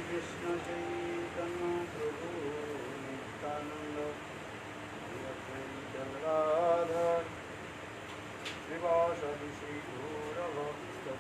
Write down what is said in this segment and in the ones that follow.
Krishna Chaitanya Prabhu Nityananda Radha Srivasadi Sri Gaura Bhakta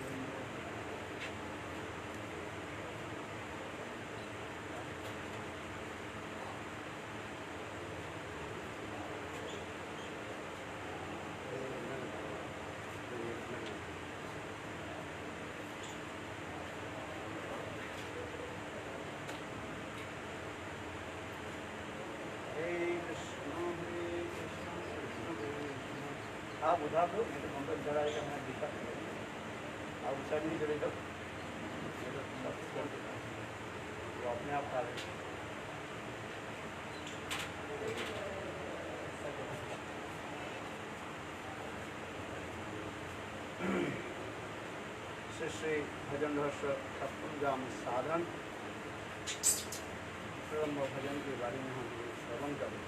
आप उठा दो नहीं तो मंगल चढ़ाएगा मैं दिक्कत नहीं आप उठा नहीं चले तो वो अपने आप खा लेंगे श्री भजन रहस्य सप्तम साधन ब्रह्म भजन के बारे में हम श्रवण करें।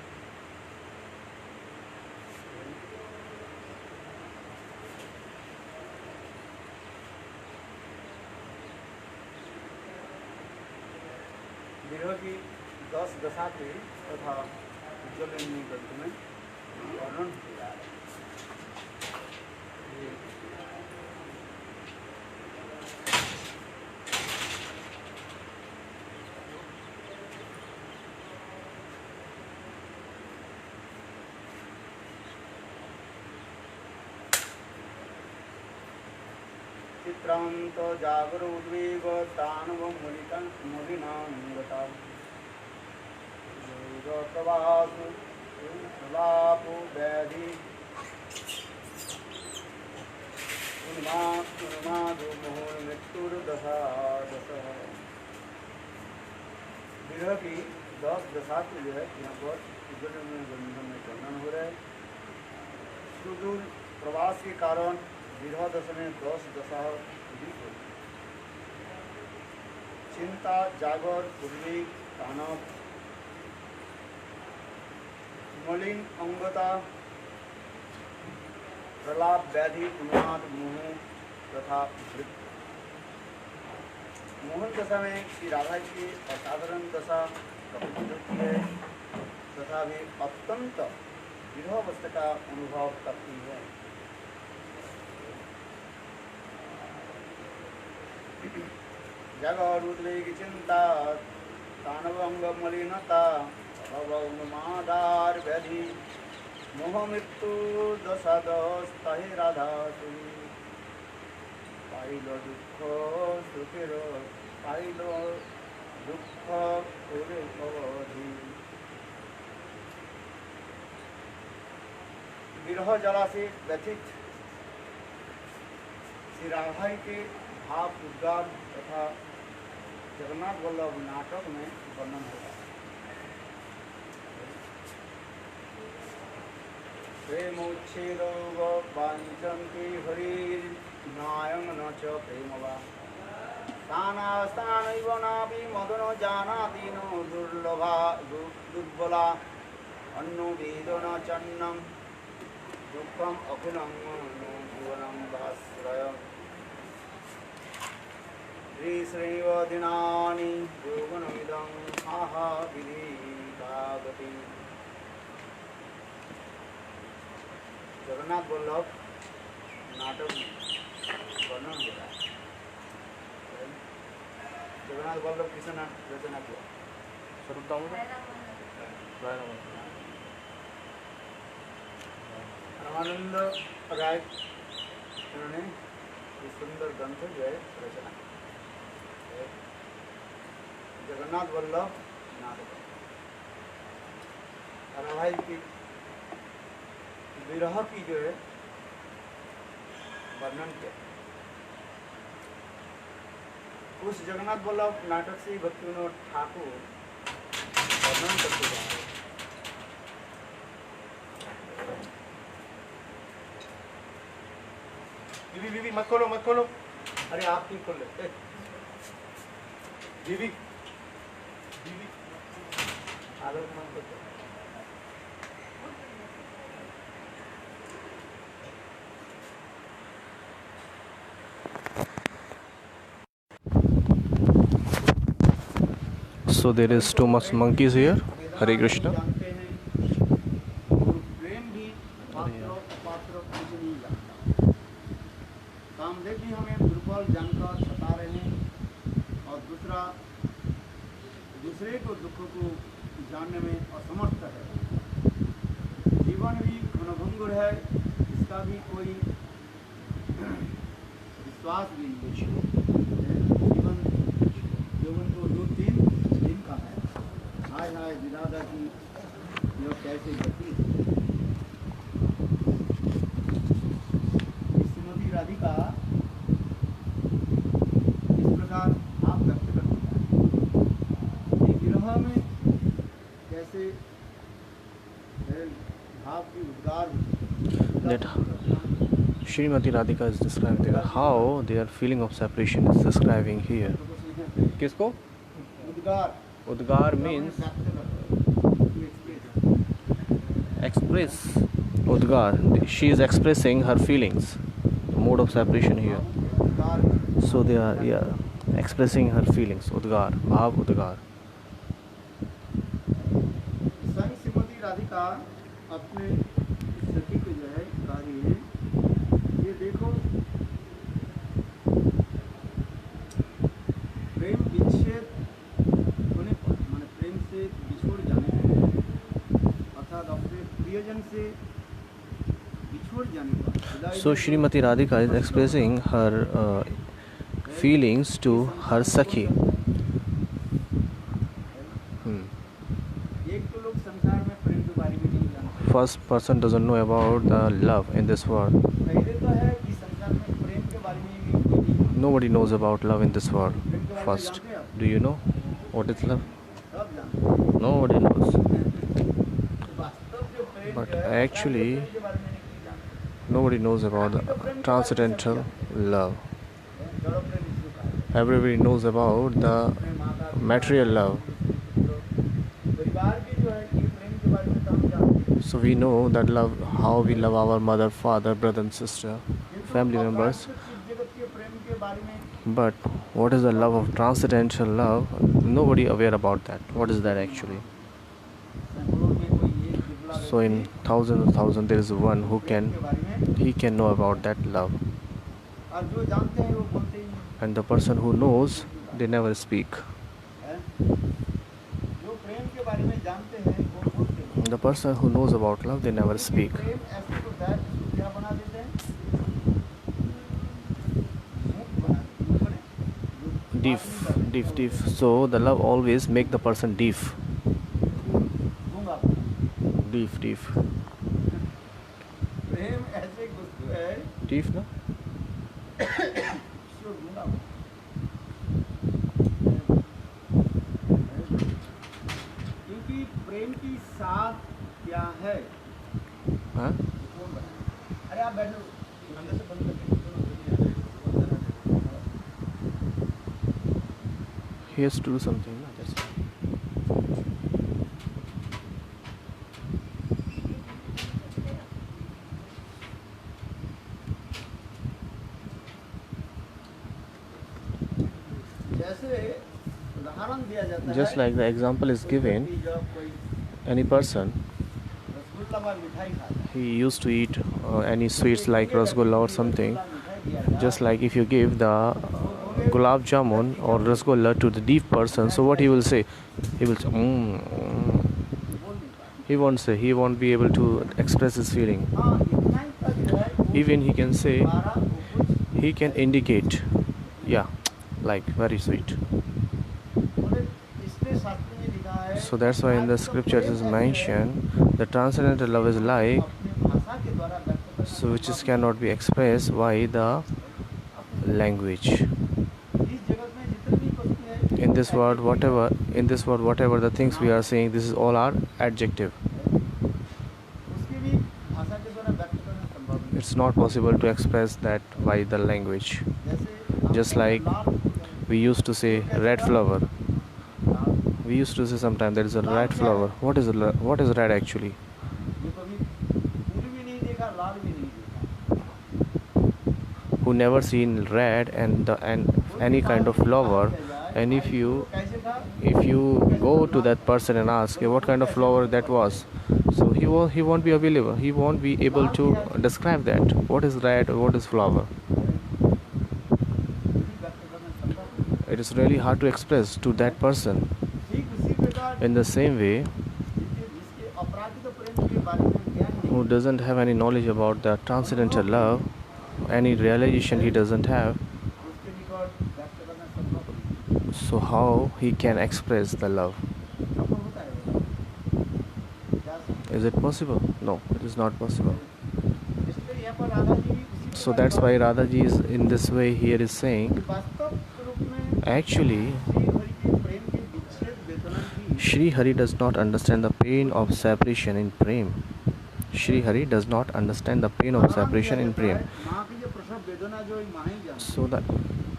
विरह की 10 दशा के तथा उज्ज्वल ग्रंथ में वर्णन किया है। चित्रांत जागरोद्वेग तानव मुलिनांगता प्रवासु लापो व्याधि उन्मादो मोह मृत्युर्दशा दश। विरह की 10 दशा के जो है यहाँ पर ग्रंथ में वर्णन हो रहा है। सुदूर प्रवास के कारण विरह दशा में 10 दशा अधिक हो। चिंता जागर उद्वेग तानव मलिन अंगता प्रलाप व्याधि उन्माद मोह तथा मृत्यु। मोहन दशा में श्री राधा की असाधारण दशा प्रकट होती है तथा वे अत्यंत विरहावस्था का अनुभव करती है। जगर उद्वेग चिंता तानवंग मलिनता भवउन्मादार व्याधि मोह मृत्यु दशा दस्ताहि राधा पाइल दुख सुखेर पाइल दुख करे अवधि। विरह जला से व्यथित श्री राधा के भाव उद्गार तथा जगन्नाथ वल्लभ नाटक में वर्णन होगा। प्रेमोच्छेदो वाञ्छन्ति हरिर्नायं न च प्रेमवा स्थानास्थानैव नापि मदनो जानाति नो दुर्लभा दुर्बला अन्नो वेद न चन्नं दुःखम् अखिलं नो भुवनं वाश्रयम्। श्रीश्रीव दिनानि यौवनमिदं आहा विधिकागति। जगन्नाथ वल्लभ नाटक वर्णन हो रहा है। जगन्नाथ वल्लभ किसने रचना किया? स्वरूप दामोदर रामानंद राय उन्होंने इस सुंदर ग्रंथ जो है रचना जगन्नाथ वल्लभ नाटक राधा की विरह की जो है वर्णन किया। उस जगन्नाथ वल्लभ नाटक से भक्ति विनोद ठाकुर वर्णन करते जा रहे। बीबी मत खोलो मत खोलो, अरे आप नहीं खोल लेते। बीबी बीबी आदत मत खोलो। So there is too much monkeys here. Hare Krishna. जानते हैं और प्रेम भी पात्र अपात्र कुछ नहीं जानता। कामदेव भी हमें दुर्बल जानकर सता रहे हैं और दूसरे को दुख को जानने में असमर्थ है। जीवन भी घनभंगुर है, इसका भी कोई विश्वास भी नहीं है। जीवन तो 2-3 दिन का है। हाय हाय विराधा की यह कैसे गति है। श्रीमती राधिका इस प्रकार आप व्यक्त करते हैं कि विरह में कैसे भाव की उद्गार That Srimati Radhika is describing there. How their feeling of separation is describing here. किसको? उद्गार Udgar means express. Udgar. She is expressing her feelings. The mode of separation here. So they are expressing her feelings. Udgar. Bhav Udgar. संग श्रीमती राधिका अपने सखी को जो है कह रही है, ये देखो प्रेम विच्छेद होने पर माने प्रेम से बिछोड़ जाने पर अर्थात अपने प्रियजन से बिछोड़ जाने पर So Srimati Radhika is expressing her feelings to her Sakhi. एक तो लोग संसार में प्रेम के बारे में नहीं जानते। First person doesn't know about the love in this world. पहले तो है कि संसार में प्रेम के बारे में भी कोई नहीं जानता। Nobody knows about love in this world. प्रेम के बारे में First, जानते हैं आप? do you know what is love? सब जानते हैं। Nobody knows. वास्तव जो प्रेम But जो है, actually, प्रेम के बारे में नहीं जानते। nobody knows about the transcendental love. जड़ प्रेम इसको कहा है। Everybody knows about the material love. परिवार भी जो है कि प्रेम के बारे में तो हम जानते हैं। So we know that love, how we love our mother, father, brother and sister, family members. जगत के प्रेम के बारे में But what is the love of transcendental love? Nobody aware about that. What is that actually? सैकड़ों में कोई एक दुबला So in thousands there is one who can, के बारे में he can know about that love. और जो जानते हैं वो बोलते ही नहीं And the person who knows, they never speak. है। जो प्रेम के बारे में जानते हैं वो बोलते हैं। The person who knows about love, they never speak. प्रेम ऐसे को क्या बना देते हैं? मूक बने। Deaf. So the love always make the person deaf. गूंगा बना। Deaf. प्रेम ऐसे वस्तु है Deaf, no? जो गूंगा बना। क्योंकि प्रेम की साथ क्या है? Huh? कौन बना? अरे आप बैठो अंदर से बंद करके He has to do something. No? That's why. जैसे उदाहरण दिया जाता Just है like the example is given, कि जब कोई any person, रसगुल्ला व मिठाई खाता है, he used to eat any sweets like rasgulla or something. मिठाई दिया जाए, Just like if you give the gulab jamun or rasgulla to the deaf person, so what he will say? He will say, He won't say. He won't be able to express his feeling. हाँ इतना ही तक जो है वो Even he can say, द्वारा वो कुछ he can indicate, yeah, like very sweet. बोले इसलिए शास्त्र में लिखा है So that's why in the scriptures is mentioned the transcendental love is like अपनी भाषा के द्वारा व्यक्त करना so which is cannot be expressed by the language. इस जगत में जितनी भी वस्तु है In this world whatever the things we are saying, this is all are adjective. उसकी भी भाषा के द्वारा व्यक्त करना संभव नहीं। It's not possible to express that by the language. जैसे Just like we used to say red flower. We used to say sometimes there is a red flower. What is red actually? ये कभी फूल भी नहीं देखा, लाल भी नहीं देखा। Who never seen red and any kind of flower, And भाई तो कैसे था? if you go to that person and ask what kind of flower that was, so he won't be available, he won't be able to describe that what is red or what is flower. व्यक्त करना संभव। It is really hard to express to that person. ठीक उसी प्रकार In the same way, जिसके अपराधिक प्रेम के बारे में ज्ञान नहीं, who doesn't have any knowledge about the transcendental love, any realization he doesn't have, उसके निकट व्यक्त करना संभव नहीं। so how he can express the love? संभव होता है क्या? Is it possible? No, it is not possible. इसलिए यहाँ पर राधा जी उसी So प्रकार that's why Radha ji is in this way here is saying, वास्तव रूप में actually श्री हरि के प्रेम के विच्छेद वेदना की Shri Hari does not understand the pain of separation in Prem. Shri Hari does not understand the pain of separation in Prem. माँ की जो प्रसव वेदना जो माँ ही जानती So the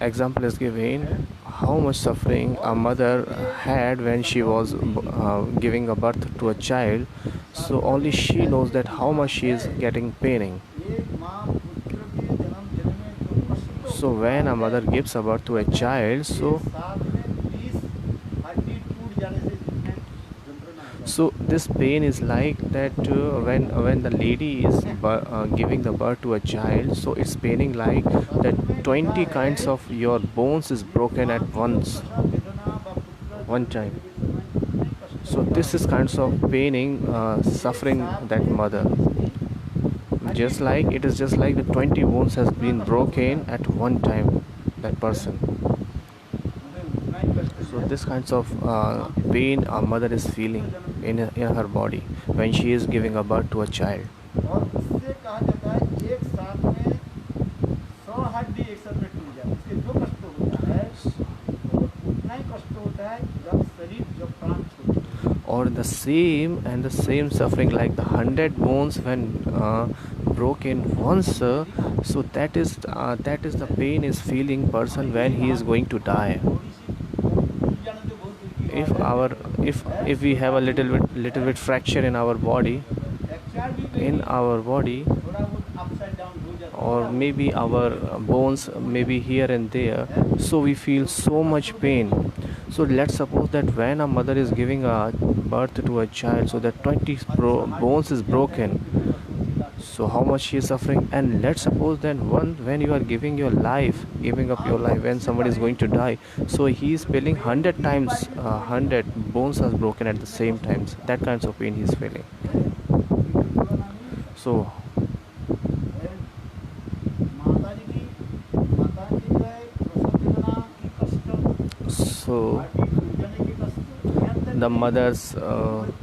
example is given how much suffering a mother had when she was giving a birth to a child. So only she knows that how much she is getting paining. है। एक माँ पुत्र के जन्म देने में जो कष्ट So when a mother gives a birth to a child, so साथ में 20 हड्डी टूट जाने से जितने यंत्रणा है। so this pain is like that when the lady is giving the birth to a child, so it's paining like that 20 kinds of your bones is broken at once, वेदना व पुत्र one time. नहीं कष्ट So this is kinds of paining, suffering that mother. Just like it is just like the 20 bones has been broken at one time, that person. हमें उतना ही कष्ट So this kinds of pain a mother is feeling in her body when she is giving a birth to a child. और उससे कहा जाता है एक साथ में 100 हड्डी एक साथ में टूट जाए, उसके जो कष्ट होता है और उतना ही कष्ट होता है जब शरीर जब प्राण छोड़ता है। Or the same suffering like the 100 bones when broken once, so that is the pain is feeling person when he is going to die. टूट जाना तो बहुत दूर की बात है। If we have a little bit fracture in our body, fracture भी कहीं थोड़ा बहुत अपसाइड डाउन हो जाता है or maybe our bones maybe here and there, so we feel so much pain. So let's suppose that when a mother is giving a birth to a child, so that 20 bones is broken, so how much she is suffering. And let's suppose then when you are giving your life, giving up your life, when somebody is going to die, so he is feeling 100 times 100 bones are broken at the same times, that kinds of pain he is feeling. So माता जी जो है प्रसव वेदना की कष्ट, so हड्डी टूट जाने की कष्ट, यहाँ तक the mother's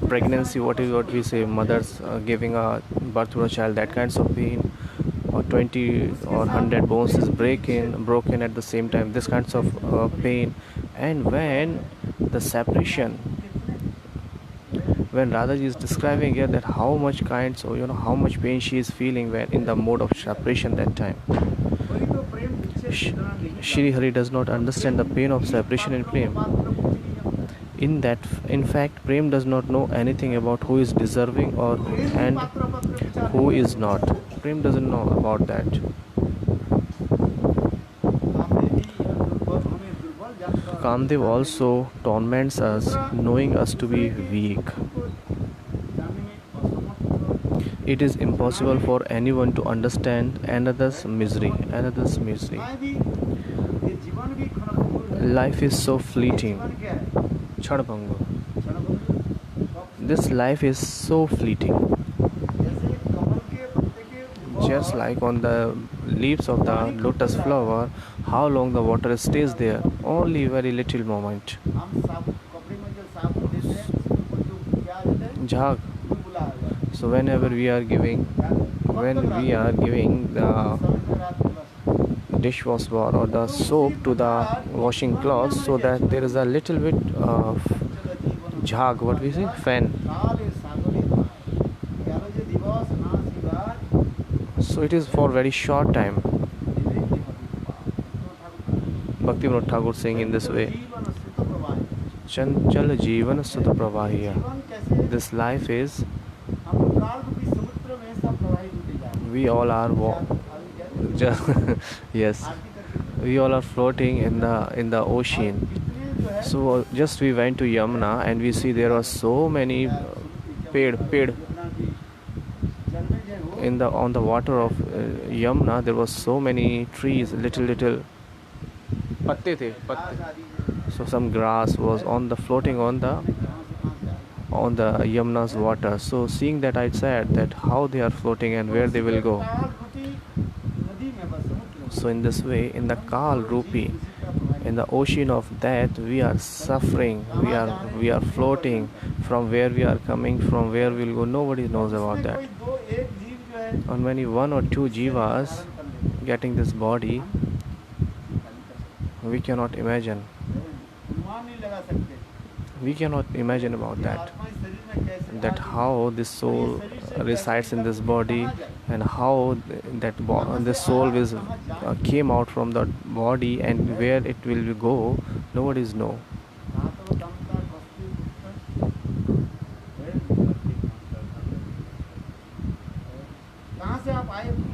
pregnancy, what we say, mother's giving a birth to a child, that kinds of pain, or 20 or 100 bones is broken at the same time, this kinds of pain. And when the separation, when Radhaji is describing here that how much kinds, or how much pain she is feeling when in the mode of separation that time, वही तो प्रेम विच्छेद वेदना नहीं Shri Hari does not understand the pain of separation in Prem. पात्र कुछ नहीं जानता। In fact, Prem does not know anything about who is deserving or and पात्र विचार who is not. Prem doesn't know about that. Kamdev also torments us, knowing us to be weak. It is impossible for anyone to understand another's misery. Life is so fleeting. Chadbanga. This life is so fleeting. Just like on the leaves of the lotus flower, how long the water stays there? Only very little moment. Jhag. So whenever we are giving the dishwash bar or the soap to the washing clothes, so that there is a little bit of jhag, what we say, fan. So it is for very short time. Bhaktivinoda Thakur saying in this way, Chanchal Jeevan Sudha Pravahiya. This life is, we all are yes, we all are floating in the ocean. So just we went to Yamuna and we see there are so many ped in the on the water of Yamuna. There was so many trees, little patte the patte. So some grass was on the floating on the Yamuna's water. So seeing that, I said that how they are floating and where they will go. So in this way, in the Kal Rupi, in the ocean of death, we are suffering. We are floating. From where we are coming, from where we will go, nobody knows about that. And when one or two jivas getting this body, we cannot imagine. We cannot imagine about that. That how this soul resides in this body, and how this soul is came out from the body, and where it will go, nobody's know.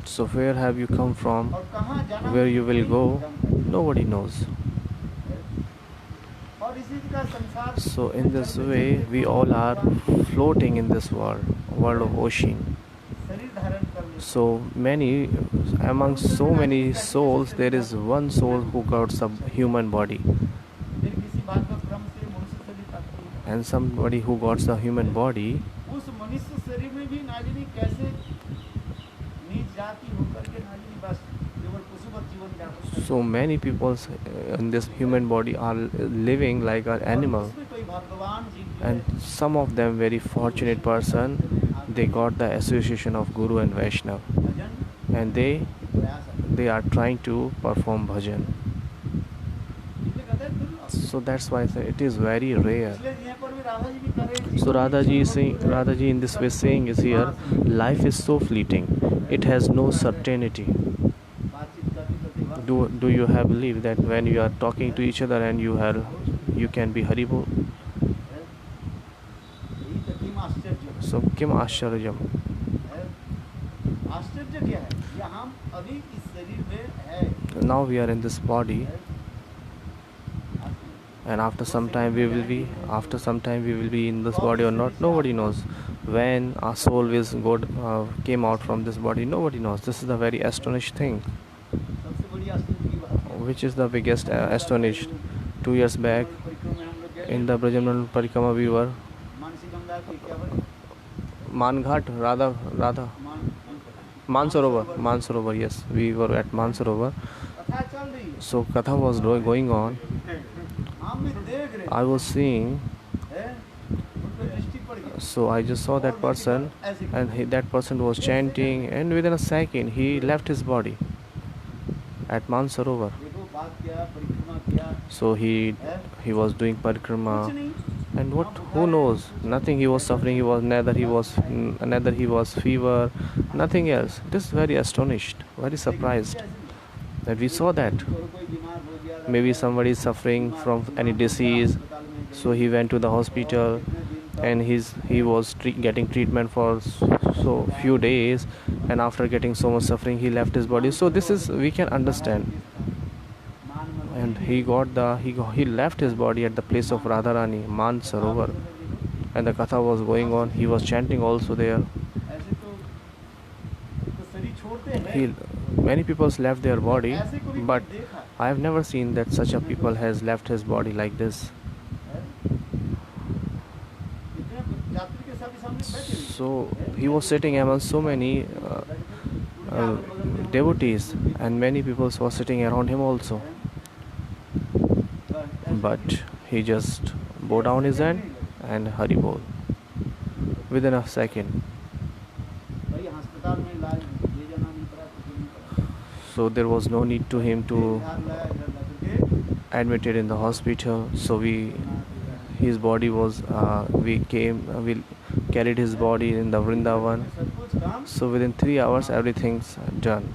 So where have you come from? Where you will go? Nobody knows. So in this way, we all are floating in this world of ocean. So many, among so many souls, there is one soul who got a human body, and somebody who got the human body. So many people in this human body are living like an animal, and some of them, very fortunate person, they got the association of Guru and Vaishnav, and they are trying to perform bhajan. So that's why I say it is very rare. So Radhaji in this way saying is here, life is so fleeting, it has no certainty. Do you have belief that when you are talking to each other and you can be Haribol? So kim आश्चर्यम? Now we are in this body, and after some time we will be in this body or not, nobody knows. When our soul is God came out from this body, nobody knows. This is the very astonished thing. Which is the biggest astonished? 2 years back in the Brajamandal Parikrama we were Manghat, Radha Mansarovar, yes, we were at Mansarovar. So Katha was going on. I was seeing, so I just saw that person, and that person was chanting, and within a second he left his body at Mansarovar. So he was doing parikrama, and who knows, nothing he was suffering. Neither he was fever, nothing else. Just very astonished, very surprised that we saw that. Maybe somebody is suffering from any disease, so he went to the hospital, and he was getting treatment for so few days, and after getting so much suffering, he left his body. So this is, we can understand. And he left his body at the place of Radharani, Mansarovar, and the katha was going on. He was chanting also there. Many people left their body, but I have never seen that such a people has left his body like this. So he was sitting among so many devotees, and many people were sitting around him also. But he just bowed down his hand and Haribol within a second. So there was no need to him to admitted in the hospital. So his body was we carried his body in the Vrindavan. So within 3 hours everything's done.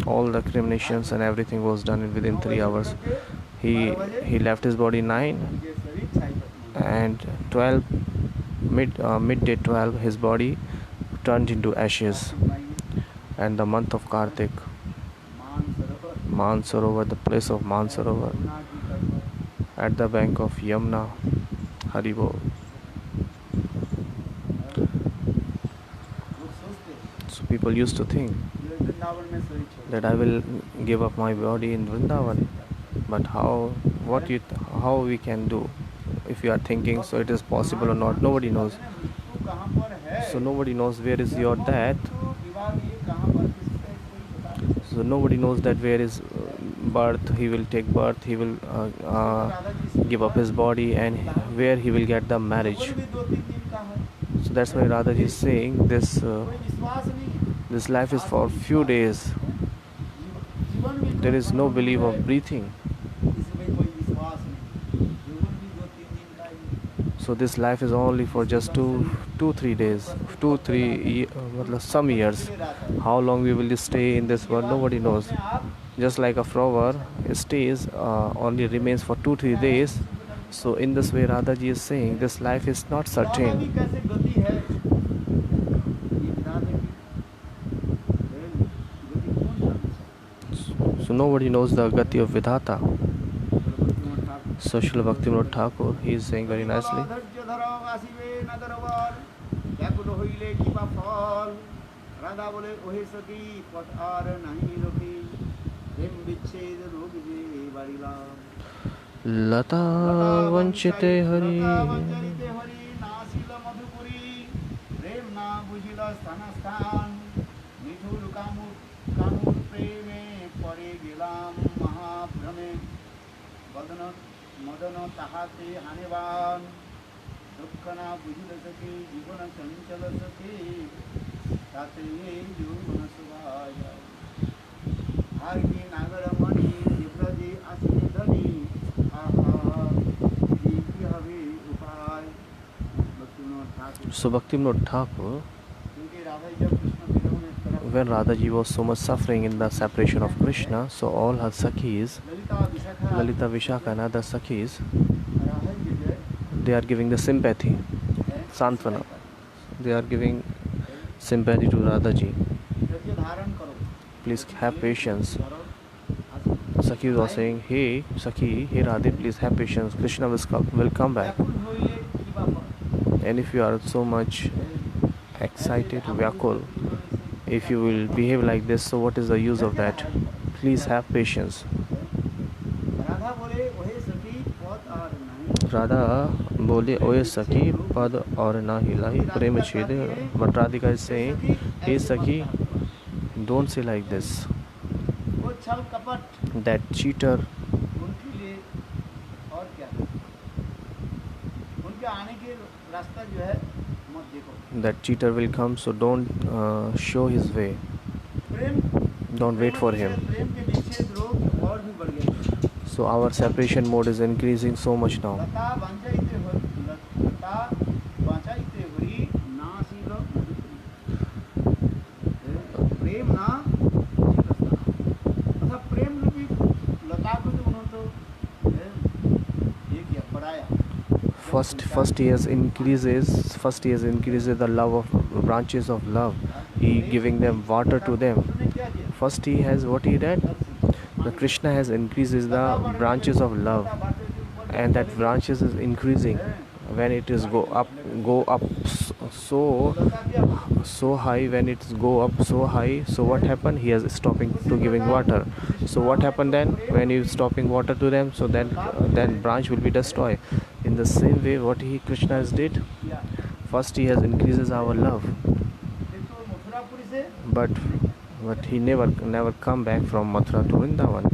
All the cremations and everything was done within 3 hours. He left his body 9, and 12 midday 12 his body turned into ashes. And the month of Kartik, Mansarovar, the place of Mansarovar, at the bank of Yamuna. Haribol. लोग सोचते So people used to think ये वृंदावन में शरीर छोड़ that I will give up my body in Vrindavan. But how we can do? If you are thinking so it is possible or not, nobody knows. मृत्यु कहाँ पर है So nobody knows where is your death. तो विभाग ये कहाँ पर किसका कोई बता नहीं सकता। So nobody knows that where is birth. He will take birth. He will give up his body, and where he will get the marriage. जीवन भी 2-3 दिन का है, So that's why Radhaji is saying this. कोई विश्वास नहीं है। This life is for few days. जीवन भी There is no belief of breathing. इसमें कोई विश्वास नहीं, जीवन भी 2-3 दिन का ही है। So this life is only for just 2-3 days, 2-3 मतलब some years. How long we will stay in this world, nobody knows. Just like a flower stays only remains for 2-3 days. So in this way Radhaji is saying this life is not भी certain. कैसे गति है, ये विधाता की गति कौन जानता है? So nobody knows the gati of Vidhata. So Srila Bhaktivinoda Thakur, he is saying very nicely. Radha बोले ओहे सखी पट आर नहीं रोकी प्रेम विच्छेद रोग जे बारिला Lata vanchite hari. वंचरिते Hari नासिल Madhupuri प्रेम ना बुझिल स्थान स्थान निठुर कामुर प्रेमे परे गेलाम महाभ्रमे बदन मदन ताहाते हानिवान दुख ना बुझिल सके जीवन चंचल सके ताते जीवन सुभाया हार की नागर मणि विप्रजी आसिने धनी आहा की हवे उपाय Bhaktivinod Thakur. So Bhaktivinoda Thakur, क्योंकि राधा जब कृष्ण विरह में तरफ when Radhaji was so much suffering in the separation of Krishna, so all her sakhis, Lalita Vishakha Lalita, Vishaka and other sakhis, Radha ji जो they are giving the sympathy, है Santvana. They are giving sympathy to Radhaji. धैर्य धारण करो Please have patience. करो Sakhis was saying, hey Sakhi, hey Radhe, please have patience. Krishna will come back. व्याकुल होइए कृपा पर And if you are so much excited, Vyakul, if you will behave like this, so what is the use of that? Please have patience. Radha बोले ओहे सखी पद और नहीं Radha bole oye Sakhi pad aur na hilai prem chede. But Radhika is saying, hey Sakhi, don't say like this. वो छल कपट That cheater, उनके लिए और क्या उनके आने के रास्ता जो है मत देखो that cheater will come, so don't show his way. Prem Don't wait for him. प्रेम के विच्छेद रोग और भी बढ़ गए So our separation mode is increasing so much now. लता वांछाइते हरि नासिल मधुपुरी प्रेम ना अर्थात प्रेम रूपी लता को जो उन्होंने ये किया बढ़ाया First he has increases the love of branches of love. He giving them water to them. उन्होंने क्या किया First he has what he did. The Krishna has increases the branches of love, and that branches is increasing. When it is go up so high, when it go up so high, so what happened? He is stopping to giving water. So what happened then? When you stopping water to them, so then branch will be destroyed. In the same way, what Krishna has did. किया First he has increases our love, देखो मथुरापुरी से but he never come back from Mathura to Vrindavan.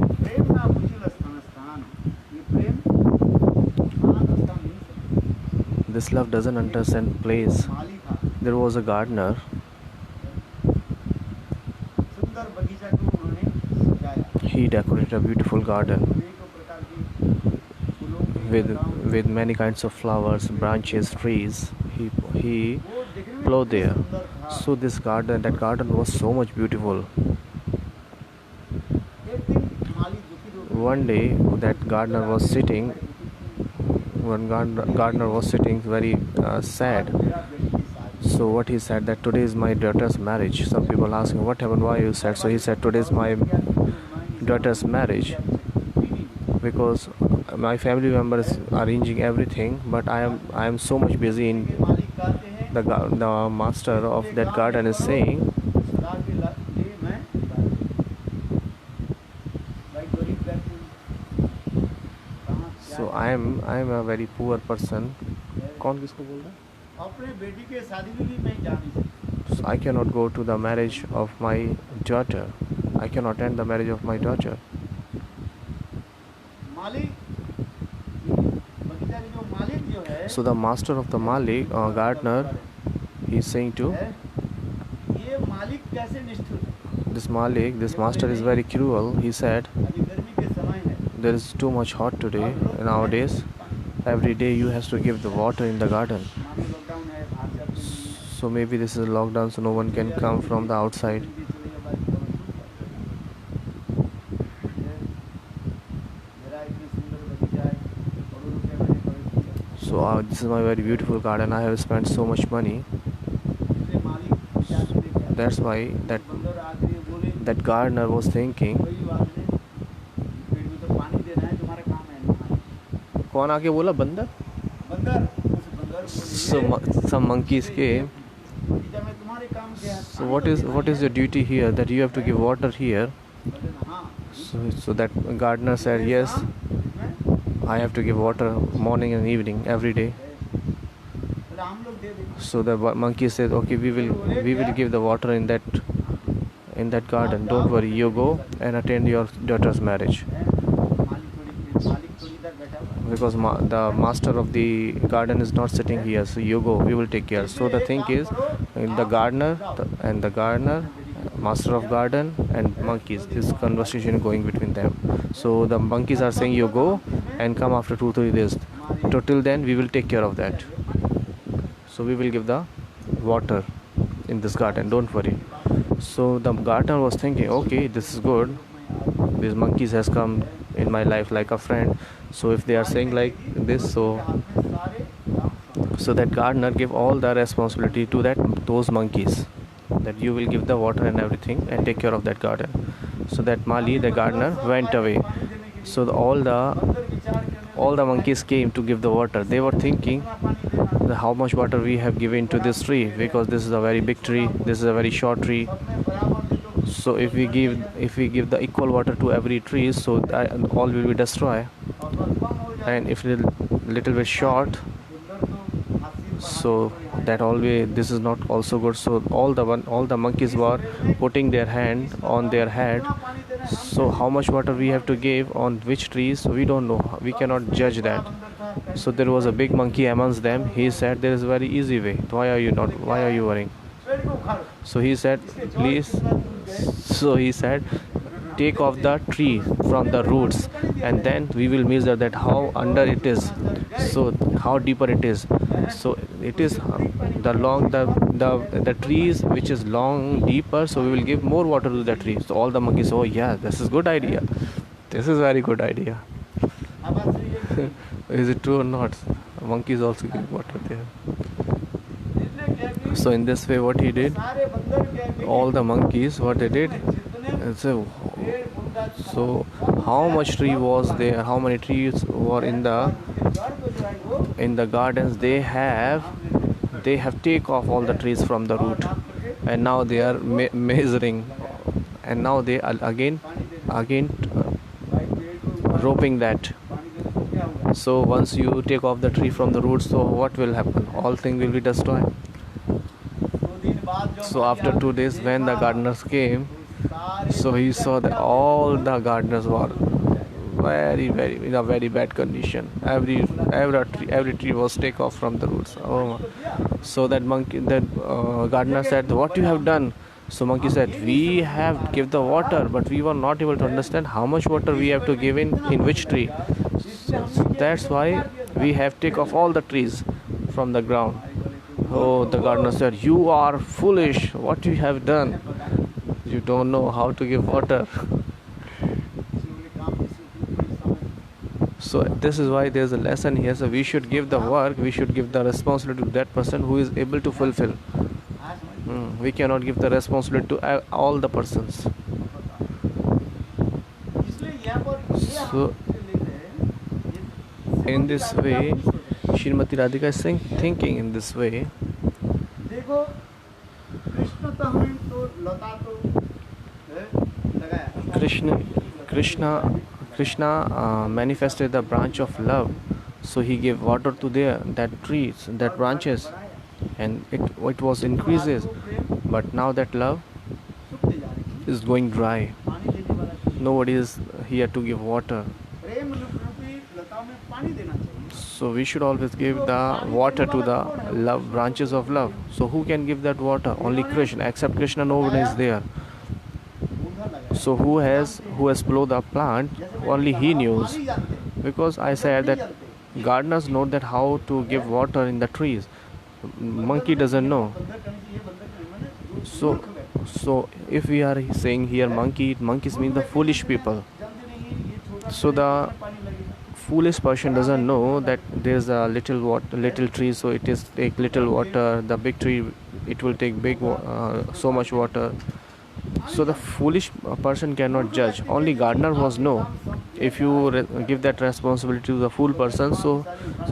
प्रेम ना बुझिल स्थान स्थान ये प्रेम स्थान स्थान नहीं सकता This love doesn't understand place. माली था There was a gardener. सुंदर बगीचा को उन्होंने सजाया He decorated a beautiful garden अनेकों प्रकार की फूलों के with many kinds of flowers, branches, trees. He वो देखने में plowed there. सुंदर था So that garden was so much beautiful. एक दिन माली दुखी हो गया One day that gardener was sitting very sad. मेरा बेटी की शादी So what he said, that today is my daughter's marriage. Some people asking what happened, why you sad? So he said today is my daughter's marriage, because my family members arranging everything, but I am so much busy in मालिक कहते हैं the master of that garden is saying, सदा के लिए मैं भाई गरीब व्यक्ति कहाँ so I am a very poor person. कौन किसको बोल रहा है? अपने बेटी के शादी में भी मैं जा नहीं सकता So I cannot go to the marriage of my daughter. I cannot attend the marriage of my daughter. मालिक बगीचा के जो मालिक जो है So the master of the Malik, gardener, he is saying to ये मालिक कैसे निष्ठुर है this Malik, this master is very cruel. He said, अभी गर्मी के समय है there is too much hot today nowadays. Every day you have to give the water in the garden. मानो लॉकडाउन है बाहर से आते नहीं हैं। So maybe this is a lockdown, so no one can come from the outside. मेरा इतनी सुंदर बगीचा है करोड़ों रुपए मैंने खर्च किया So this is my very beautiful garden. I have spent so much money. इसलिए मालिक क्या करे क्या That's why बंदर आके बोले that gardener was thinking. कोई बात नहीं पेड़ में तो पानी देना है तुम्हारा काम है नहीं कौन आके बोला? बंदर? बंदर उस बंदर So बोले some monkeys came. बगीचा में तुम्हारे काम क्या है So what is your duty here? That you have to give water here. बोले हाँ So that gardener said, yes, इसमें I have to give water morning and evening every day. बोले हम लोग दे देंगे So the monkey said, okay, we will give the water in that garden. Don't worry, you go and attend your daughter's marriage. मालिक थोड़ी इधर बैठा हुआ है Because the master of the garden is not sitting here, so you go, we will take care. So the thing is, the gardener, master of garden and monkeys, this conversation going between them. So the monkeys are saying, you go and come after 2-3 days. So till then we will take care of that. So we will give the water in this garden, don't worry. So the gardener was thinking, okay, this is good, these monkeys has come in my life like a friend. So if they are saying like this, so that gardener gave all the responsibility to those monkeys, that you will give the water and everything and take care of that garden. So that Mali, the gardener, went away. So all the monkeys came to give the water. They were thinking that how much water we have given to this tree, because this is a very big tree, this is a very short tree. So if we give the equal water to every tree, so all will be destroyed. And if little bit short, so that always this is not also good. So all the monkeys were putting their hand on their head. So how much water we have to give on which trees, we don't know, we cannot judge that. So there was a big monkey amongst them. He said, there is a very easy way, why are you worrying? So he said, please. So he said, take off the tree from the roots, and then we will measure that how under it is, so how deeper it is. So it is the trees which is long deeper, so we will give more water to the tree. So all the monkeys, oh yeah, this is good idea, this is very good idea. Is it true or not? Monkeys also give water there. So in this way, what he did, all the monkeys, what they did, so how much tree was there, how many trees were in the gardens, they have take off all the trees from the root, and now they are measuring, and now they are again roping that. So once you take off the tree from the roots, so what will happen? All things will be destroyed. So after 2 days, when the gardeners came, so he saw that all the gardeners were in a very bad condition. Every tree was taken off from the roots. Oh. So that gardener said, what you have done? So monkey said, we have give the water, but we were not able to understand how much water we have to give in which tree. So that's why we have take off all the trees from the ground. Oh, the gardener said, you are foolish. What you have done? You don't know how to give water. So this is why there is a lesson here. So we should give the work, we should give the responsibility to that person who is able to fulfill. We cannot give the responsibility to all the persons. So in this way, Srimati Radhika is thinking in this way. देखो कृष्ण तो हमें तो लता तो लगाया Krishna manifested the branch of love, so he gave water to that trees, that branches, and it was increases. But now that love सूखते जा रही है is going dry. पानी देने वाला कोई Nobody is here to give water. प्रेम रूपी लताओं में पानी देना चाहिए So we should always give the water to the love branches of love. So who can give that water? Only Krishna. Except Krishna, nobody is there. उधर लगाया So who has blown the plant? Only he knows. पानी जानते हैं Because I said that gardeners know that how to give water in the trees. Monkey doesn't know. बंधक करने से ये बंधक नहीं माने So so if we are saying here monkeys mean the foolish people. जानते नहीं है ये छोटा So the पानी लगेगा foolish person doesn't know that there's a little tree, so it is take little water. The big tree, it will take so much water. So the foolish person cannot judge. Only gardener was know. If you give that responsibility to the fool person, so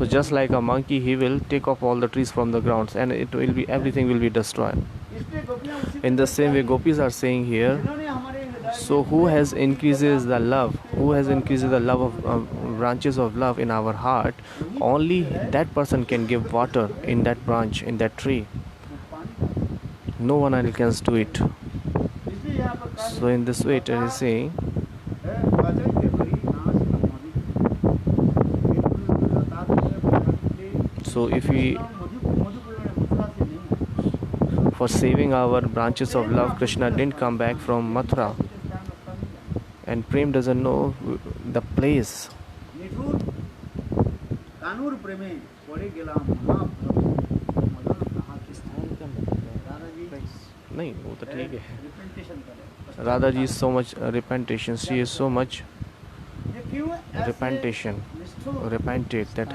just like a monkey, he will take off all the trees from the grounds, and everything will be destroyed. इसलिए गोपियां उसी In the same way, gopis are saying here. जिन्होंने हमारे हृदय So who has increases the love? Who has increases the love of branches of love in our heart? Only that person can give water in that branch, in that tree. No one else can do it. इसलिए यहाँ पर कहा So in this way, it is saying. है वजन के परी नाश नमोदी So if we, Madhupur से नहीं for saving our branches of love, Krishna didn't come back from Mathura, and Prem doesn't know the place. निठुर Kanur प्रेमे पड़े गेला महाप्रभु मदन कहाँ के दादाजी नहीं वो तो ठीक है. रिप्रेजेंटेशन करे Radha ji is so much repentation. She is so much ये क्यों ऐसे repentation, निष्ठुर repented that.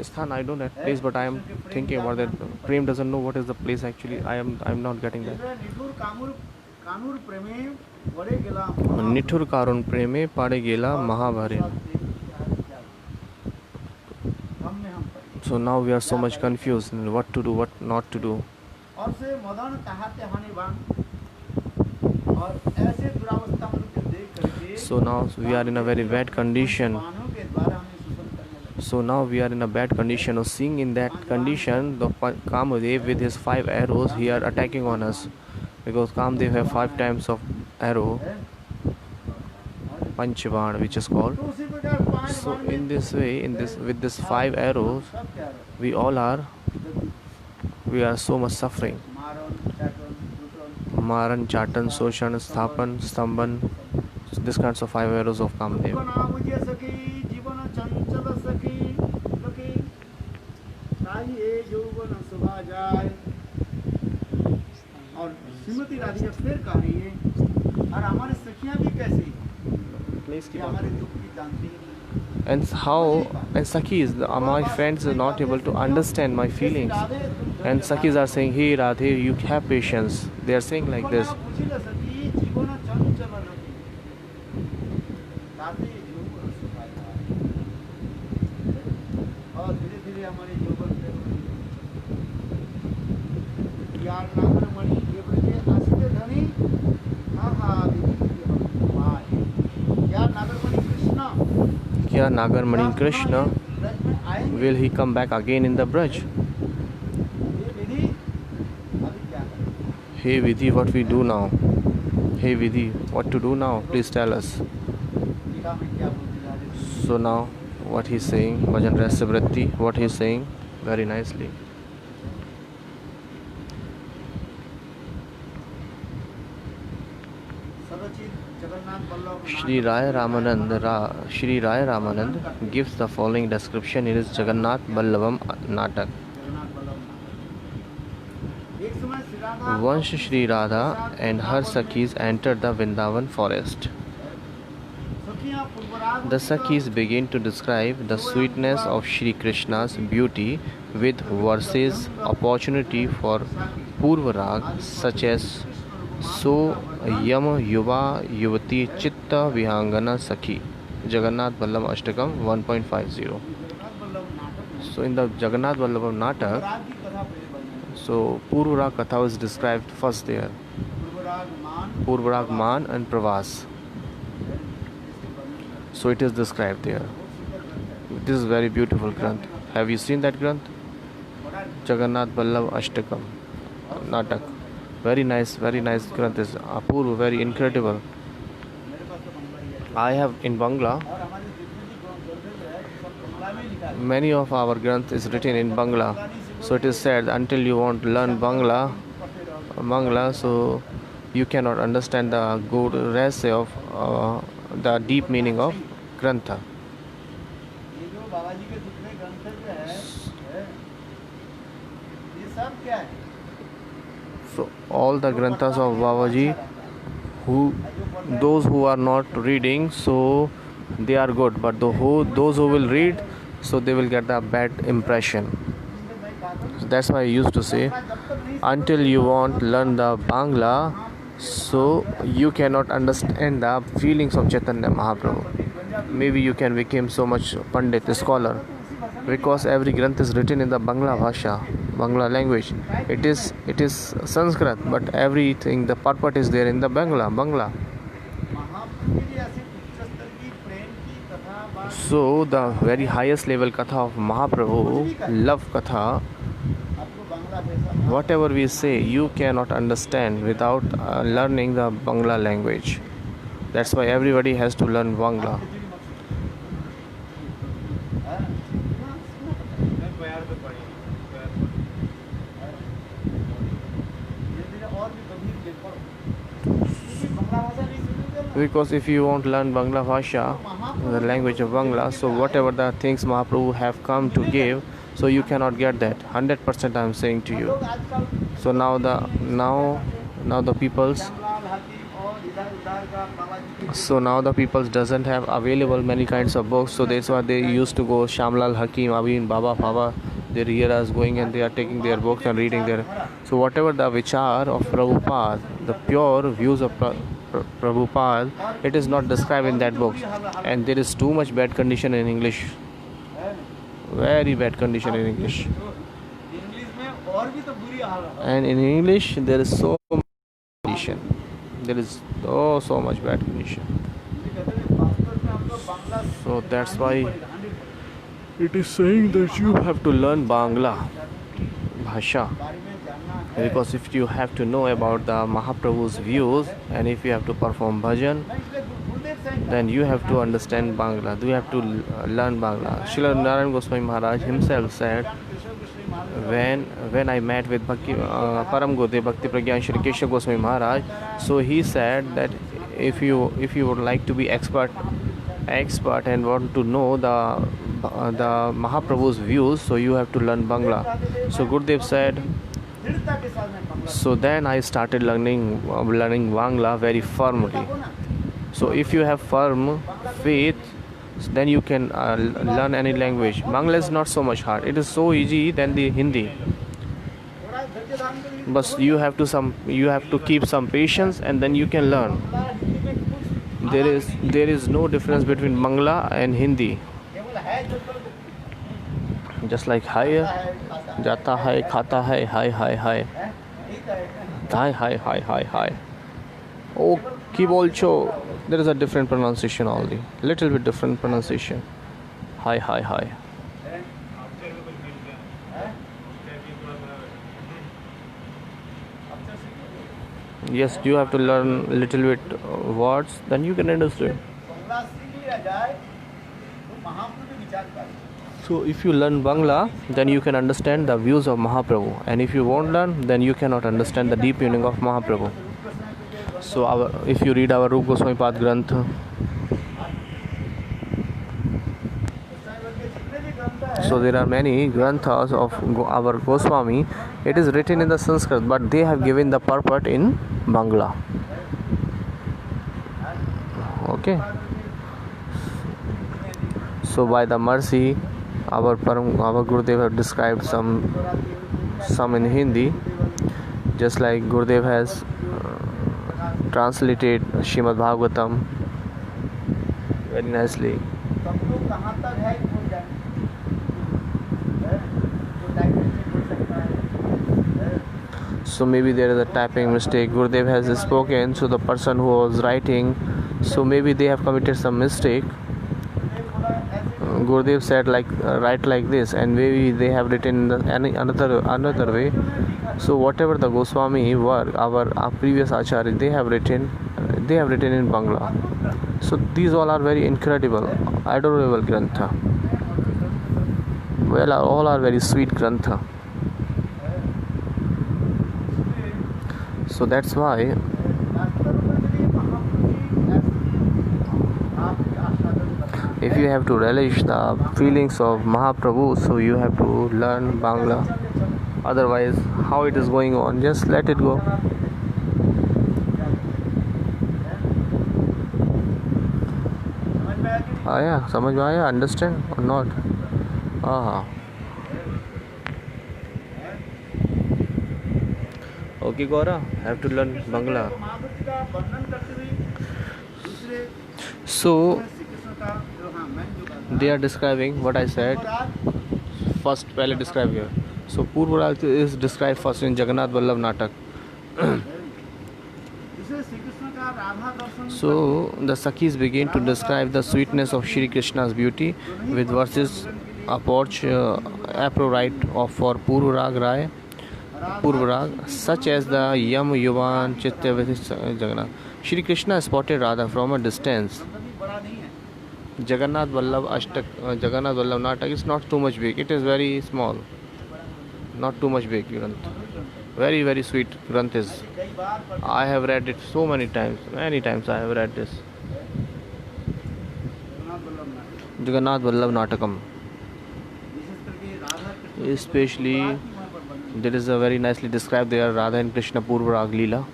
Sthan, I don't have place, but I am thinking about that. Prem doesn't know what is the place actually. I'm not getting that. निठुर Kanur प्रेमे पड़े गेला निठुर कारुण प्रेमे पाड़े गेला महाभारे. So now we are so much confused in what to do, what not to do. और से मदन कहाते हानिवान और ऐसे दुरावस्था मनुष्य देख करके So now we are in a very bad condition. भगवानों के द्वारा हमें शोषण करने लगे So now we are in a bad condition. Of seeing in that condition, the Kamadev with his 5 arrows, he are attacking on us, because Kamadev have 5 times of arrow, Panchavan, which is called. तो उसी प्रकार पांच So बाण in this way, with this 5 arrows, सब क्या रहे we all are so much suffering. Maran चटन दुटन Maran, Chatan, Soshan, Sthapan, Stambhan, this kinds of 5 arrows of Kamadev. दुखना मुझे सखी जीवन चंचल सखी लकी चाहिए यौवन सुभा जाए और श्रीमती राधिका फिर कह रही है और हमारी सखियां भी कैसी कि हमारे दुख की जानती ही नहीं And Sakhis, my friends are not able to understand my feelings. And Sakhis are saying, hey Radhe, you have patience. They are saying like this. Kya Nagarmani Krishna, will he come back again in the Braj? Hey Vidhi, what we do now? Hey Vidhi, what to do now? Please tell us. So now, what he's saying, Bhajan Rasya Vritti, what he's saying, very nicely. Shri Rai Ramanand gives the following description in his Jagannath Ballavam Natak. Once Shri Radha and her Sakhis entered the Vrindavan forest. The Sakhis begin to describe the sweetness of Shri Krishna's beauty with verses opportunity for Purva Rag such as So Yam Yuva Yuvati Chitta Vihangana Sakhi. Jagannath Vallabh Ashtakam 1.50. Jagannath Vallabh नाटक में So in the Jagannath Vallabh Natak, पूर्वराग की कथा पहले वर्णन है। so Purvara Katha was described first there. पूर्वराग मान Purvarag Man and Pravas. इसके वर्णन है। So it is described there. बहुत सुंदर ग्रंथ है। This is very beautiful Granth. Have you seen that Granth? बड़ा Jagannath Vallabh Ashtakam Natak. Very nice Granth is Apurva, very incredible. मेरे पास तो बंगला ही है। I have in Bangla, और हमारे जितने भी ग्रंथ है सब बंगला में ही लिखा है। many of our Granth is written in Bangla. So it is said until you want to learn Bangla, so you cannot understand the good rest of the deep meaning of Grantha. ये जो बाबा जी के जितने ग्रंथ है, ये सब क्या है? So all the Granthas of Babaji, those who are not reading, so they are good, but those who will read, so they will get the bad impression. So that's why I used to say, until you want to learn the Bangla, so you cannot understand the feelings of Chaitanya Mahaprabhu. Maybe you can become so much Pandit, scholar, because every Granth is written in the Bangla Bhasha, Bangla language. It is Sanskrit, but everything, the purport is there in the Bangla. महाप्रभु की ऐसी उच्च स्तर की प्रेम की कथा बात So the very highest level Katha of Mahaprabhu, love Katha, आपको बांग्ला जैसा whatever we say, you cannot understand without learning the Bangla language. That's why everybody has to learn Bangla. और भी गंभीर पेपर क्योंकि बांग्ला भाषा नहीं समझते ना Because if you want to learn Bangla Bhasha, the language of Bangla, so whatever the things Mahaprabhu have come to give, so you cannot get that. 100% I am saying to you. लोग आजकल So now the peoples, Shyamlal हाथी और इधर उधर का बाबा जी के so now the peoples doesn't have available many kinds of books, so that's why they used to go Shamlal Hakim, Abhin Baba Baba. They hear us going and they are taking their books and reading their. So whatever the vichar of Prabhupada, the pure views of Prabhupada, it is not described in that book, and there is too much bad condition in English, very bad condition in English, English में और भी तो बुरी हाल है and in English there is so much condition, there is so much bad condition. ये कहते हैं वास्तव में हम लोग बांग्ला So that's why पढ़ेगा it is saying that you have to learn Bangla Bhasha, बारे में जानना है because if you have to know about the Mahaprabhu's views and if you have to perform bhajan, मैं इसलिए गुरुदेव से then you have to understand Bangla. You have to learn Bangla. Srila Narayan Goswami Maharaj himself said, when I met with Param Gurudev Bhakti Pragyan Shri Keshav Goswami Maharaj, so he said that if you would like to be expert and want to know the Mahaprabhu's views, so you have to learn Bangla. So Gurudev said, दृढ़ता के साथ में Bangla so then I started learning Bangla very firmly. So if you have firm faith, then you can learn any language. Bangla is not so much hard. It is so easy than the Hindi. थोड़ा धैर्य धारण करिए But you have to keep some patience and then you can learn. Hindi में कुछ There is no difference between Bangla and Hindi. केवल है जो कर Just like hi, jata hai, khata hai, hi. Hi. Oh, keep also. There is a different pronunciation only. Little bit different pronunciation. Hi. Yes, you have to learn little bit words, then you can understand. Bangla सीख लिया जाए तो महाप्रभु के विचार कर So if you learn Bangla, then you can understand the views of Mahaprabhu. And if you won't learn, then you cannot understand the deep meaning of Mahaprabhu. So if you read our Rupa Goswami Pad Granth, so there are many Granthas of our Goswami. It is written in the Sanskrit, but they have given the purport in Bangla. Okay. So by the mercy, our Gurudev have described some in Hindi, just like Gurudev has translated Shrimad Bhagavatam very nicely. तब तो कहाँ तक है भूल जाए, तो typing से बोल सकता है। So maybe there is a typing mistake. Gurudev has spoken, so the person who was writing, so maybe they have committed some mistake. Gurudev said like write like this, and maybe they have written another way. So whatever the Goswami were, our previous acharya, they have written in Bangla. So these all are very incredible, adorable grantha. Well, all are very sweet grantha. So that's why if you have to relish the feelings of Mahaprabhu, so you have to learn Bangla. Otherwise, how it is going on, just let it go. Yeah, समझ में आया, understand or not? Okay, Gaura, have to learn Bangla. So they are describing what I said. First, पहले describe here. So Purvarag is described first in Jagannath Vallabh Natak. So the Sakhis begin to describe the sweetness of Shri Krishna's beauty with verses appropriate for Purvarag, such as the Yam Yuvan Chittavati Jagannath. Shri Krishna spotted Radha from a distance. Jagannath Vallabh Natak is not too much big. It is very small, not too much big. Very, very sweet Granth is. I have read it so many times. Many times I have read this. Jagannath Vallabh Natakam. Especially, there is a very nicely described there Radha and Krishna Purvarag Leela.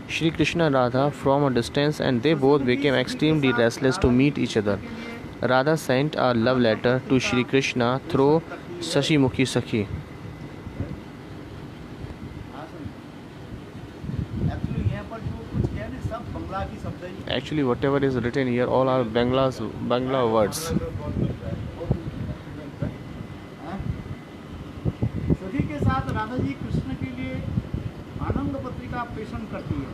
Shri Krishna and Radha from a distance, and they both became extremely restless to meet each other. Radha sent a love letter to Shri Krishna through Sashimukhi Sakhi. Actually, whatever is written here, all are Bangla words. सखी के साथ राधा जी कृष्ण के लिए आनंद पत्रिका प्रेषण करती है.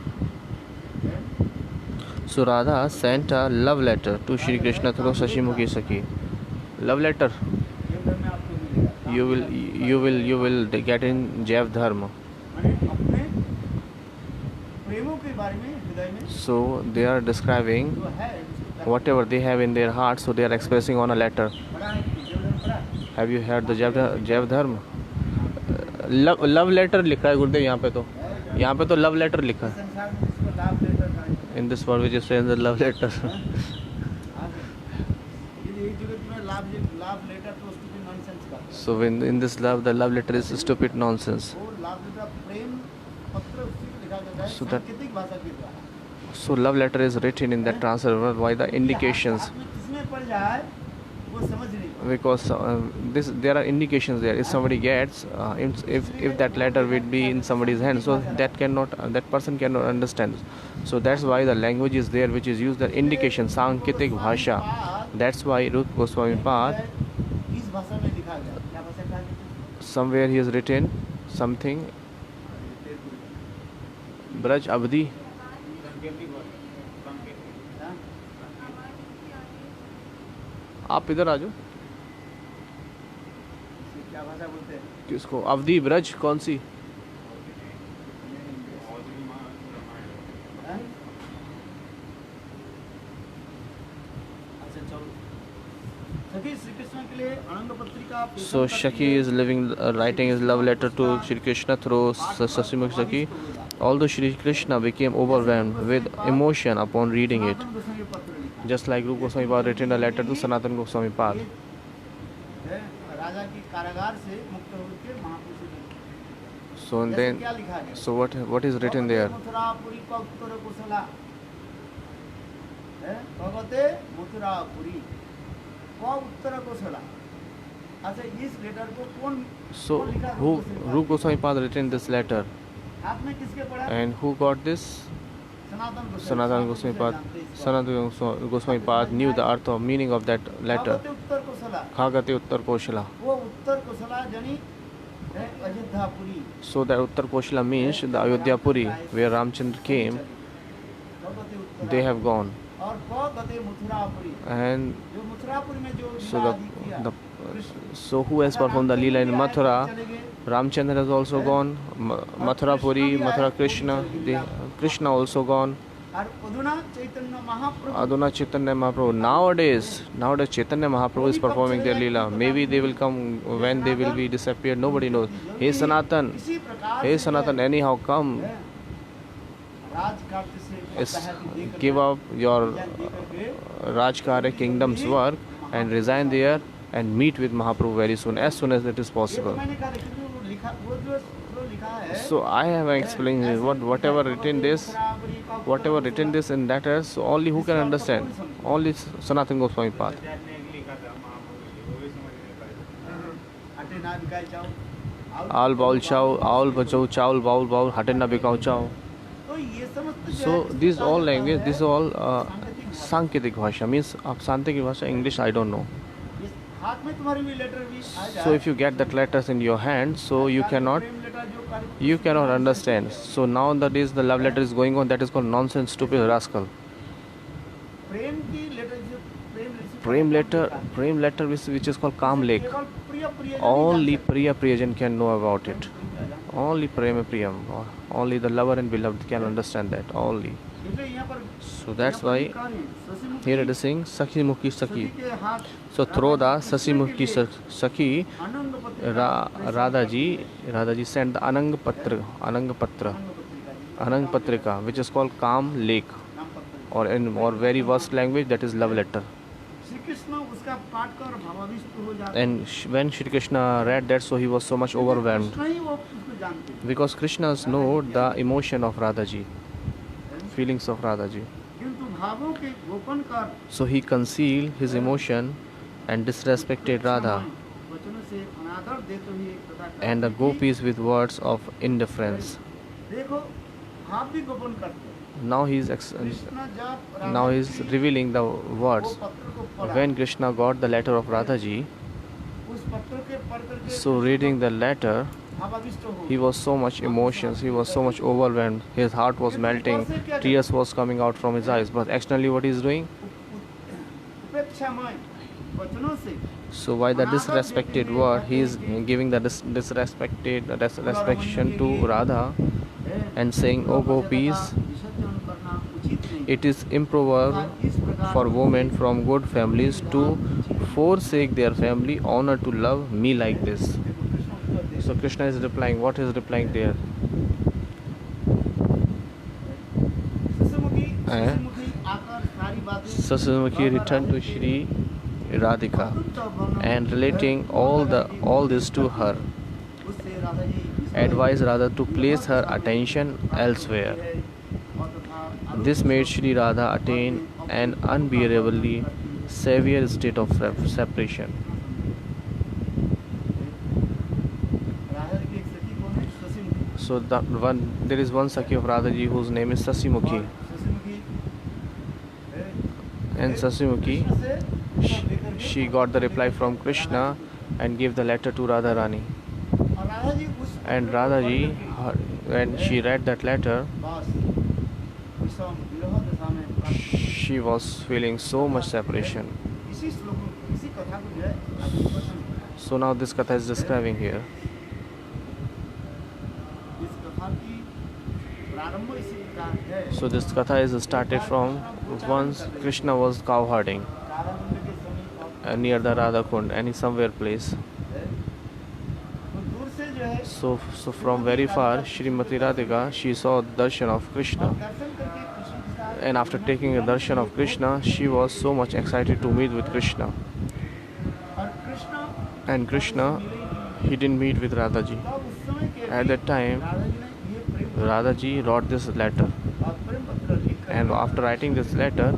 So Radha sent a love letter to Shri Krishna through Sashimukhi Sakhi. Love letter. You will get in Jaiv Dharma. So they are describing whatever they have in their heart, so they are expressing on a letter. Have you heard the Jaiv Dharma? Love letter लिखा है गुरुदेव यहाँ पे तो love letter लिखा है. In this world, which is saying the love letter. So in this love, the love letter is stupid nonsense. So love letter is written in that transfer by the indications. Because there are indications there. If somebody gets, if that letter would be in somebody's hand, so that person cannot understand. So that's why the language is there, which is used the indication, Sanketik Bhasha. That's why Rupa Goswami Pad, somewhere he has written something. Braj Abdi. आप इधर आ जाओ. किसको? अवधि ब्रज कौन सी? So Shaki is writing his love letter to Shri Krishna through Sashimukhi Sakhi. Although Shri Krishna became overwhelmed with emotion upon reading it, just like Rupa Goswami Pad written a letter to Sanatana Goswami Pad. So then, what is written there? So who Rupa Goswami Pad written this letter? हाथ में किसके पड़ा? And who got this? Sanatana Goswami Pad. Sanatana Goswami Pad knew the earth of meaning of that letter. Uttar Kosla, Khagate Uttar Koshala. वो उत्तर कोसला जनी Ayodhyapuri, So that Uttar Koshala means the Ayodhya Puri, where Ramchandra came. They have gone. और गते Mathurapuri, And जो मथुरापुरी में जो so लीला आदि किया, so who has performed the Leela in Mathura? Ramchandra has also gone. Mathura Puri, Mathura Krishna. Krishna also gone. और अधुना Chaitanya Mahaprabhu, Aduna Chaitanya Mahaprabhu. Nowadays Chaitanya Mahaprabhu is performing their Leela. Maybe they will come when they will be disappeared. Nobody knows. Hey Sanatan, इसी प्रकार hey Sanatan, anyhow come. राजकार्य से Give up your Rajkarya kingdom's work and resign there and meet with Mahaprabhu very soon as it is possible. मैंने कहा लेकिन वो लिखा, वो जो लिखा है, So I have explained this. Whatever written this in letters, so only who can understand? Only Sanatana Goswami Pad. आटे ना बिकाए जाओ, All baul chao, all bachau chao, baul, haten na bikau chao. तो ये समस्त जो So है, these all language, this is all Sanketik Bhasha. Means Sanketik Bhasha, English I don't know. इस हाथ में तुम्हारी भी लेटर भी आ जाए, So if you get that letters in your hand, so you cannot प्रेम लेटर जो कार्य understand. So nowadays the love letter is going on, that is called nonsense, stupid rascal. प्रेम की लेटर जो प्रेम Prem letter which is called Kam Lake. केवल प्रिय प्रिय Only Priyajan can know about it. Only Prema Priyam. Only the lover and beloved can understand that. Only. इसलिए यहाँ पर So that's why Shashimukhi here it is saying Sakhi Mukhi Sakhi. के हाथ So through the Sasimukhi Sakhi, आनंद पत्र Radhaji sent the Anang Patrika, which is called Kam Lake, नाम पत्र, or in more very worst language, that is love letter. Shri Krishna उसका पाठ कर भावाविष्ट हो जाते, And when Shri Krishna read that, so he was so much overwhelmed, Krishna ही वो उसको जानते हैं, because Krishna's know the emotion of Radhaji, feelings of Radhaji. किंतु भावों के गोपन कर So he concealed his emotion and disrespected Radha वचनों से अनादर देते हुए तथा and the gopis with words of indifference. देखो भाव भी गोपन करते हैं, Now he is कृष्ण जब now he is revealing the वो words. पत्र को पढ़ा, When Krishna got the letter of Radhaji, उस पत्र के पढ़ करके so reading the letter, भावाविष्ट हो, he was so much emotions, he was so much overwhelmed, his heart was melting, tears was coming out from his eyes, but externally what he is doing? उपेक्षामय वचनों से So by the disrespected word, he is giving the disrespect to Radha and saying, "O gopis, विसर्जन करना उचित नहीं, it is improper इस प्रकार for women from good families to forsake their family honor to love me like this." So Krishna is replying, what is replying there? शशिमुखी आकर सारी बातें Sasimukhi returned to Shri Radhika and relating all this to her, उससे Radha ji advised Radha to place her attention elsewhere. और तथा This made Shri Radha attain an unbearably severe state of separation. Radha ji की एक सखी कौन है? शशिमुखी, So there is one Sakhi of Radhaji whose name is Sasimukhi, Shashimukhi and Sasimukhi Krishna से लेकर she got the reply from Krishna and gave the letter to Radharani. और राधा जी उस And Radhaji, when she read that letter, बस विषम विरह दशा में she was feeling so much separation. इसी श्लोक इसी कथा को जो है आपको पसंद है। So now this katha is describing here. इस कथा की प्रारंभ इसी प्रकार है, So this katha is started from once Krishna was cow herding काराकुंड के समीप और near the Radha Kund, any somewhere place. तो दूर से जो है So from very far, Shrimati Radhika, she saw darshan of Krishna. दर्शन करके कृष्ण के साथ, And after taking a darshan of Krishna, she was so much excited to meet with Krishna. और Krishna And Krishna, he didn't meet with Radhaji. तब उस समय के At that time, Radha ji ने ये प्रेम Radhaji wrote this letter. और प्रेम पत्र लिख कर And after writing this letter,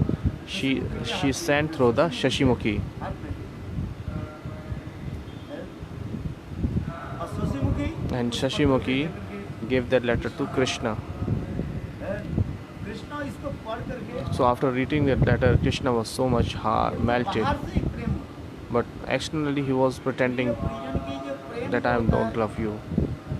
she sent through the Shashimukhi. हाथ में दी। और शशिमुखी And Shashimukhi gave that letter to Krishna. Krishna इसको पढ़ करके So after reading that letter, Krishna was so much melted, बाहर से ही प्रेम but externally he was pretending प्रियजन की जो प्रेम that I don't love you.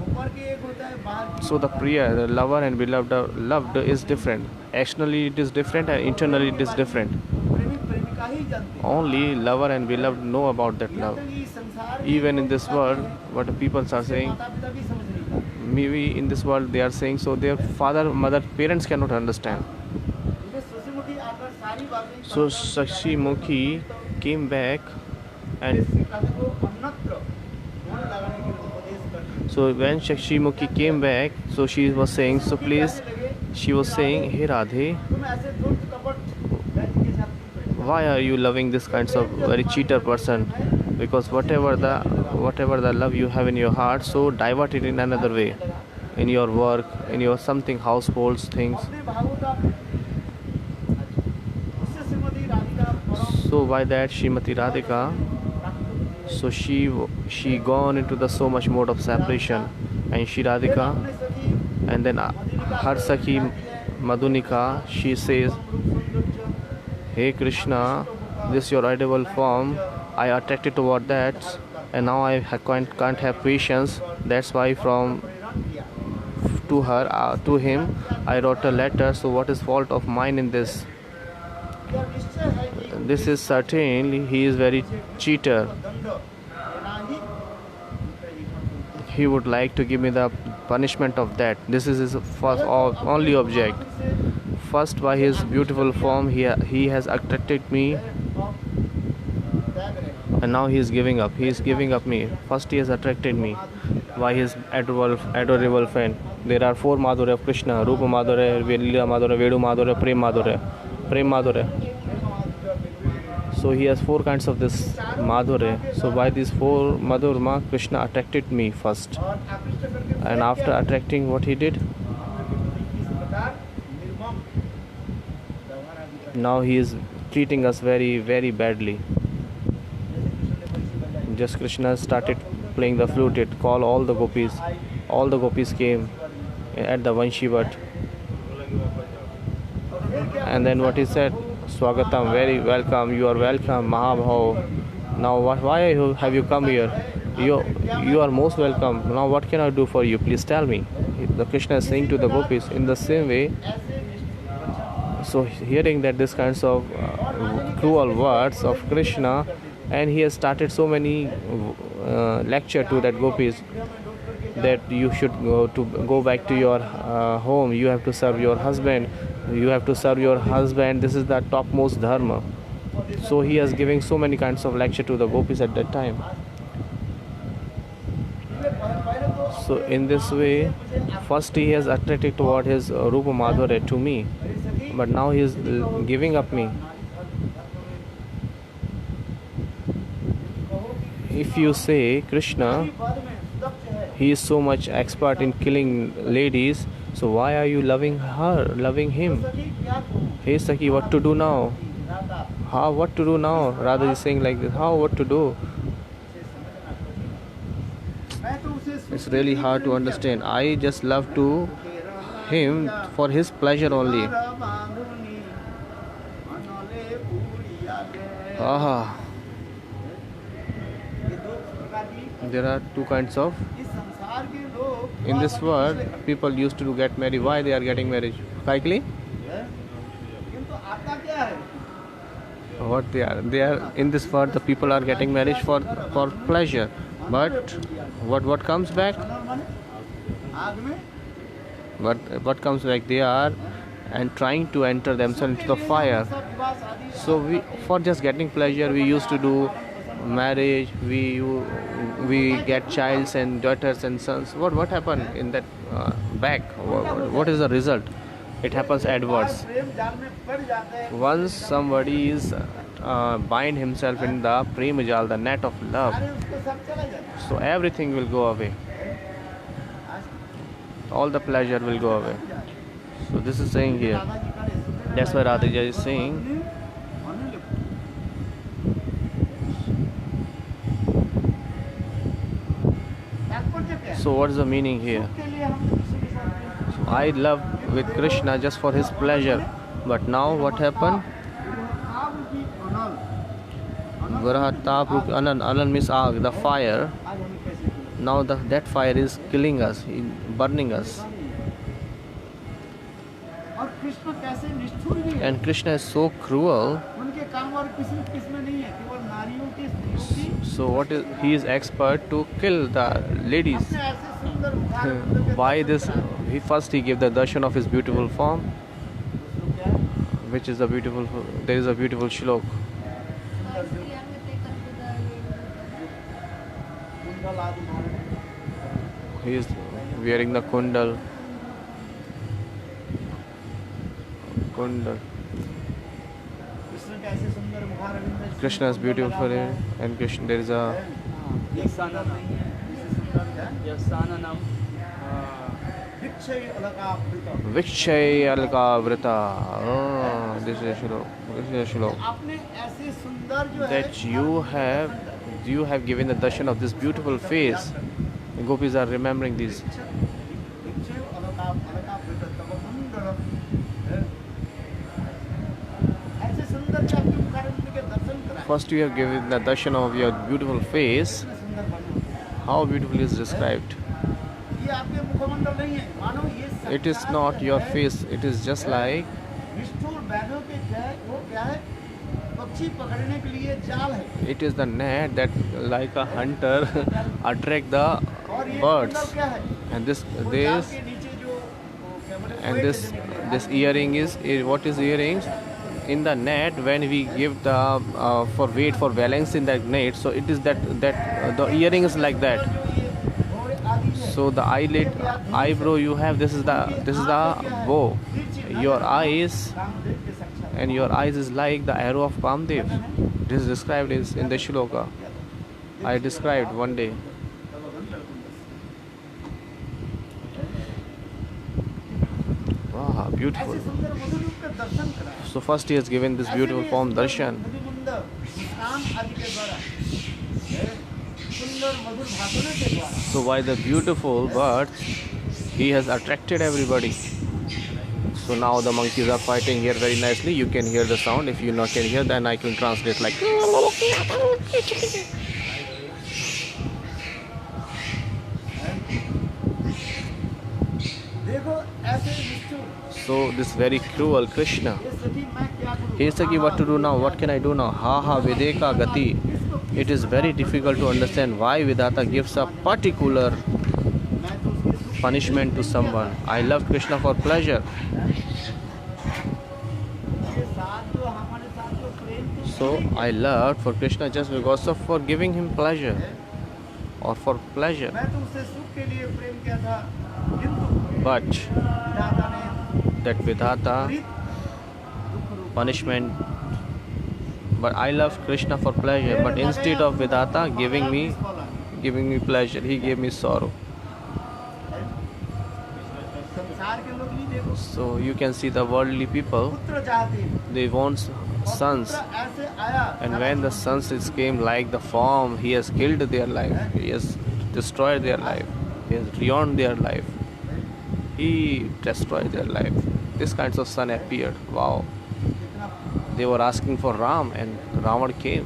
ऊपर के एक होता है बाहर की So the priya, the lover and beloved, loved is different. Externally it is different and internally it is different. प्रेमी प्रेमिका ही जानते हैं Only lover and beloved know about that यहाँ love. तक इस संसार में Even in जो this आते world, हैं, what the people are उससे saying, माता पिता भी समझ नहीं पाते maybe in this world they are saying, so their father, mother, parents cannot understand. इन्हें सुसुमुखी आकर सारी बातें So Sakshi Mukhi came back and को अन्यत्र ध्यान लगाने के लिए उपदेश करती so when Sakshi Mukhi came back, so she was saying, so please, she was saying, hey Radhe, तुम ऐसे धूर्त कपट व्यक्ति के साथ क्यों करते हो? why are you loving this kinds of very cheater person? Because whatever the love you have in your heart, so divert it in another way, in your work, in your something households things. अपने भावों का उससे श्रीमती राधिका परम So by that Srimati Radhika, so she gone into the so much mode of separation, and she Radhika, अपने सखी and then her Sakhi Madhunika, she says, hey Krishna, this your ideal form, I attracted toward that, and now I can't have patience. That's why from to her to him I wrote a letter. So what is fault of mine in this? यह निश्चय है कि This is certainly he is very cheater. दंड देना ही He would like to give me the punishment of that. This is his first only object. First, by his beautiful form, he has attracted me, and now he is giving up. He is giving up me. First, he has attracted me by his adorable friend. There are four Madhurya of Krishna: Rupa Madhurya, Leela Madhurya, Vedu Madhurya, Prem Madhurya. Prem Madhurya. So he has four kinds of this Madhurya. So by these four Madhurya, Krishna attracted me first, और आकृष्ट करके and after attracting, what he did? इस प्रकार निर्मम व्यवहार आदि का Now he is treating us very, very badly. Just Krishna started playing the flute. It called all the gopis. All the gopis came at the Vanshivat. And then what he said, Swagatam, very welcome, you are welcome, Mahabhav. Now why have you come here? You are most welcome. Now what can I do for you? Please tell me. The Krishna is saying to the gopis in the same way. So hearing that this kinds of cruel words of Krishna, and he has started so many lecture to that gopis that you should go back to your home. You have to serve your husband. You have to serve your husband. This is the topmost dharma. So he is giving so many kinds of lecture to the gopis at that time. So in this way, first he has attracted toward his Rupa Madhurya to me, but now he is giving up me. If you say Krishna, he is so much expert in killing ladies, so why are you loving her, loving him? Hey Sakhi, what to do now? How, what to do now? Radha is saying like this, how, what to do? It's really hard to understand. I just love to him for his pleasure only. Aha. There are two kinds of. In this world, people used to get married. Why they are getting married? Kaikli? What they are in this world, the people are getting married for pleasure. But what comes back? What comes back? They are and trying to enter themselves into the fire. So we, for just getting pleasure, we used to do marriage. We get childs and daughters and sons. What happened in that back? What is the result? It happens adverse. Once somebody is bind himself in the prema jal, the net of love, so everything will go away. All the pleasure will go away. So this is saying here. That's why Radhija is saying. So what is the meaning here? I loved with Krishna just for his pleasure. But now what happened? Varahatab Rup Anan. Anan means Aag, the fire. आज हमें कैसे किया? Now that fire is killing us, burning us. और कृष्ण कैसे निष्ठुर भी है। And Krishna is so cruel. उनके काम और किसी किसमें नहीं है, केवल नारियों की, स्त्रियों की। So what is he is expert to kill the ladies. अपने ऐसे सुंदर मुखारविंद के Why दर्शन this? कराए। He first he gave the darshan of his beautiful form, दूसरों क्या है? which is a beautiful. There is a beautiful shlok. सुंदर जो कुंडल आदि धारण। He is wearing the kundal. Kundal. Krishna के ऐसे सुंदर मुखारविंद। Krishna is beautiful and Krishna there is a एक सुंदर नहीं है, इससे सुंदर क्या? यसाननम विक्षय अलकावृत। Vikshay Alka Vrita. Oh, this is a shlok. This is a shlok. आपने ऐसे सुंदर जो है That you have given the darshan of this beautiful face. The gopis are remembering these. विक्षय अलकावृत तब सुंदर है। ऐसे सुंदर के आपके मुखारविंद के दर्शन कराए। First you have given the darshan of your beautiful face. इतने सुंदर बने। How beautiful is described. ये आपके मुखमंडल नहीं है, मानो ये It is not your face. It is just like निष्ठुर बैलों के क्या है, वो क्या है, पक्षी पकड़ने के लिए जाल है। it is the net that like a hunter attract the और ये birds. कुंडल क्या है, And this वो जाल this के नीचे जो वो क्या बोले, and कोयले this से निकले। this earring is what is earrings in the net when we give the for weight for balance in that net. So it is that the earring is like that. जो ये भौरे आदि है, So the eyelid eyebrow you have this is the bow. Your eyes Kamadeva के साक्षात। and your eyes is like the arrow of Kamdev. This is described is in the shloka. I described one day. Wow, beautiful. ऐसे सुंदर मधुर रूप के दर्शन कराए। So first he has given this beautiful form darshan. मधुकुंद मुस्कान आदि के द्वारा, सुंदर मधुर भाषणों के द्वारा। So by the beautiful words he has attracted everybody. So now the monkeys are fighting here very nicely. You can hear the sound. If you not can hear, then I can translate like. देखो ऐसे निष्ठुर, So this very cruel Krishna. ये सखी मैं क्या करूं? He said, what to do now? What can I do now? Ha ha Videka Gati. It is very difficult to understand why Vidata gives a particular मैं तो उसके सुख punishment to someone. I love Krishna for pleasure. के साथ जो हमारे साथ जो प्रेम तो So I loved for Krishna just because of for giving him pleasure or for pleasure. मैं तो उससे सुख के लिए प्रेम किया था, किंतु But विधाता ने that Vidata विपरीत दुख रूप punishment. But I loved Krishna for pleasure. But instead of Vidata giving me pleasure, he gave me sorrow. संसार के लोग नहीं देखो, So you can see the worldly people. पुत्र चाहते हैं, They want और sons. पुत्र ऐसे आया, And when the sons is came like the form, he has killed their life. He has destroyed their life. He has ruined their life. He destroyed their life. This kinds of son appeared. Wow. कितना, They were asking for Ram and Ravan came.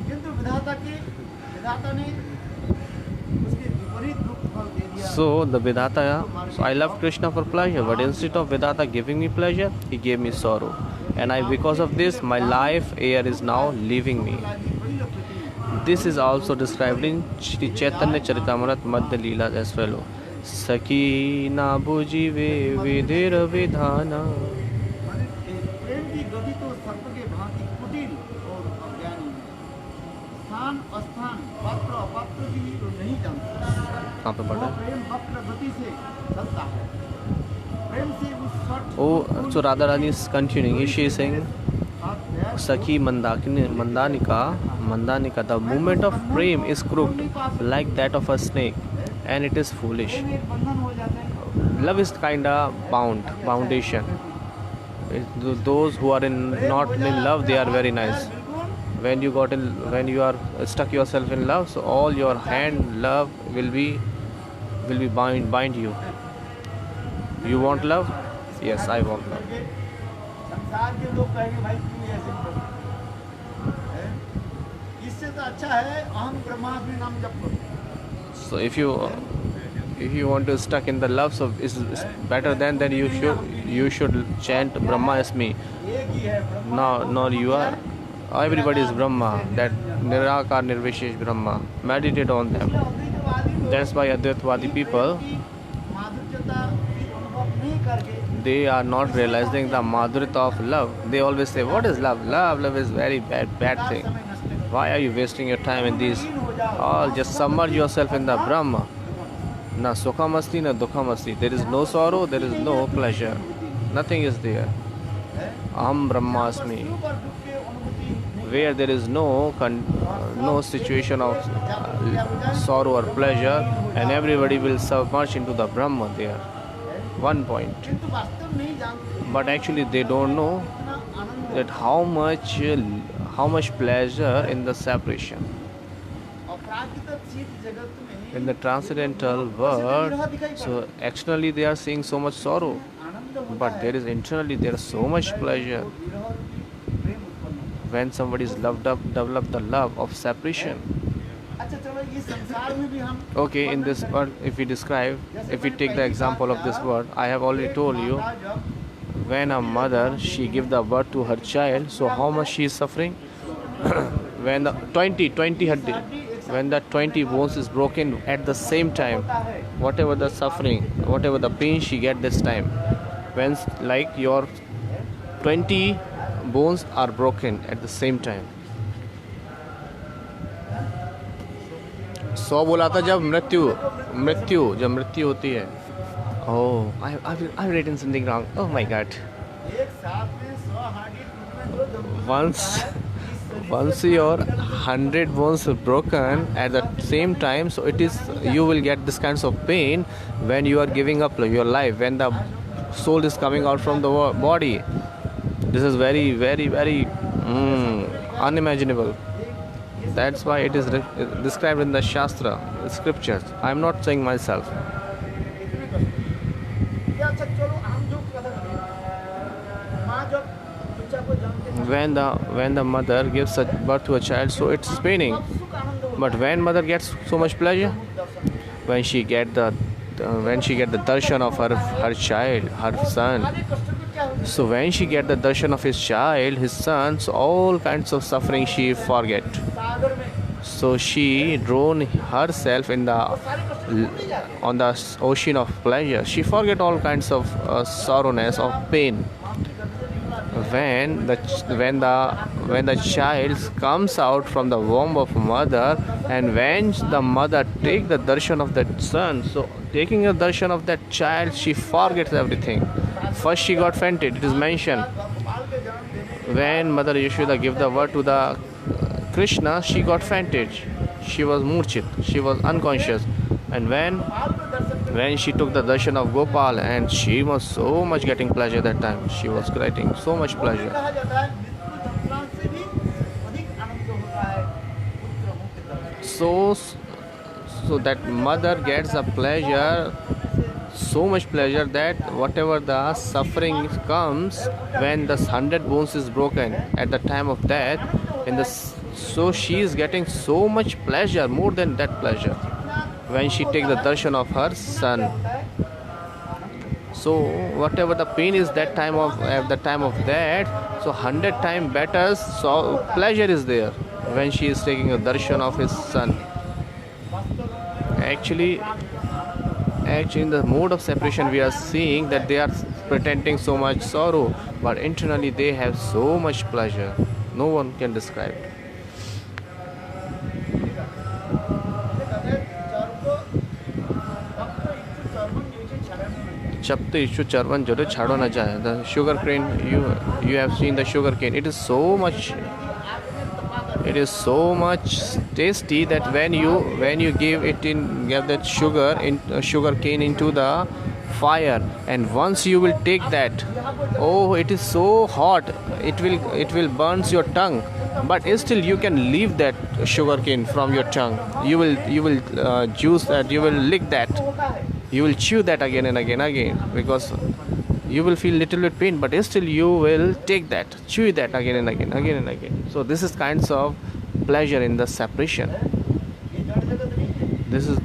किंतु विधाता ने उसके विपरीत दुख फल दे दिया। So the Vidata, so I love Krishna for pleasure, but instead of Vidata giving me pleasure, he gave me sorrow. And because of this, my life air is now leaving me. बड़ी लपटी, This is also described in Shri Chaitanya Charitamrita Madhya Leela as well. Saki na bujive vidhir vidhana. माने प्रेम की गति तो सर्प के भांति कुटिल और अज्ञानी है। स्थान अस्थान पात्र अपात्र की तो नहीं जानता। कहाँ पे पढ़ा वो है? प्रेम वक्र गति से चलता है। प्रेम से उस सठ Oh, so Radha Rani is continuing. She is saying, साथ है, Sakhi Mandanika, the movement of prem is crooked like that of a snake, and it is foolish. प्रेम एक बंधन हो जाता है। Love is kinda foundation. Those who are not in love, they are very nice. बिल्कुल When you are stuck yourself in love, so all your hand love will be bind you. You want love? Yes, I want love. संसार के लोग कहेंगे भाई क्यों ऐसे करो, हैं? इससे तो अच्छा है अहम ब्रह्मास्मि नाम जप करो। So if you want to stuck in the love, so it's better then you should chant Brahma Asmi. एक ही है Brahma. No, you are. Everybody is Brahma. That Nirakar Nirvishesh Brahma. Meditate on them. अद्वैतवादी लोग That's why Advaitvadi people, की माधुर्यता की अनुभव नहीं करके they are not realizing the madhurita of love. They always say, what is love? Love is very bad thing. समय नष्ट Why are you wasting your time in these? All just submerge yourself in the Brahma. Na sukhamasti, na dukhamasti. There is no sorrow, there is no pleasure. Nothing is there. Aham Brahmasmi. पर दुख के अनुभूति नहीं Where there is no situation of sorrow or pleasure, and everybody will submerge into the Brahma there. One point. किंतु वास्तव नहीं जानते But actually they don't know इतना आनंद that how much pleasure in the separation. और प्राकृतिक चीज जगत में In the transcendental world, so externally they are seeing so much sorrow, आनंद होता but है, there is internally there is so much pleasure विरह की प्रेम उत्पन्न होता when somebody is develop the love of separation. है। अच्छा चलो ये संसार में भी हम Okay, in this world, if we take the example of this world, I have already told you, माता जब when a mother she give the birth to her child, so how much she is suffering. When the 20 bones is broken at the same time, whatever the suffering, whatever the pain she get this time, when like your 20 bones are broken at the same time. 100 बोला था जब मृत्यु होती है. Oh, I've written something wrong. Oh my God. एक साथ में 100 Hardy टूटने दो जब Once your 100 bones are broken at the same time, so you will get this kinds of pain when you are giving up your life, when the soul is coming out from the body. This is very, very, very unimaginable. That's why it is described in the Shastra, scriptures. I am not saying myself. या अच्छा चलो हम जो कथा करें माँ जब बच्चा को जन्म देती When the mother gives birth to a child, so it's paining. है, सुख आनंद होता But when mother gets so much pleasure, है दर्शन when she get the darshan of her child, her son. सारे कष्ट को क्या होता So when she get the darshan of his child, his son, so all kinds of suffering she forget. है सागर में So she drown herself in on the ocean of pleasure. She forget all kinds of sorrowness, of pain. When the child comes out from the womb of mother, and when the mother take the darshan of that son, so taking the darshan of that child, she forgets everything. First she got fainted. It is mentioned Gopal के जन्म देने when Mother Yashoda gave the word to the Krishna, she got fainted. She was murchit. She was unconscious. And Gopal को दर्शन when she took the darshan of Gopal, and she was so much getting pleasure that time. She was getting so much pleasure. कहा जाता है मृत्यु जंत्रणा से भी अधिक आनंद होता है पुत्र मुख दर्शन So that mother gets a pleasure, so much pleasure that whatever the suffering comes when the 100 bones is broken at the time of death, so she is getting so much pleasure, more than that pleasure, when she takes the darshan of her son. So whatever the pain is that time of at the time of that, so 100 times better, so pleasure is there when she is taking a darshan of his son. Actually in the mode of separation we are seeing that they are pretending so much sorrow, but internally they have so much pleasure. No one can describe. Chapta Ishu Charvan Jode Chado Na Jaye. The sugar cane, you have seen the sugar cane. It is so much tasty that when you give that sugar cane into the fire, and once you will take that, oh, it is so hot, it will burns your tongue, but still you can leave that sugar cane from your tongue. You will juice that, you will lick that, you will chew that again and again because you will feel little bit pain, but still you will take that, chew that again and again. So this is kinds of pleasure in the separation. This is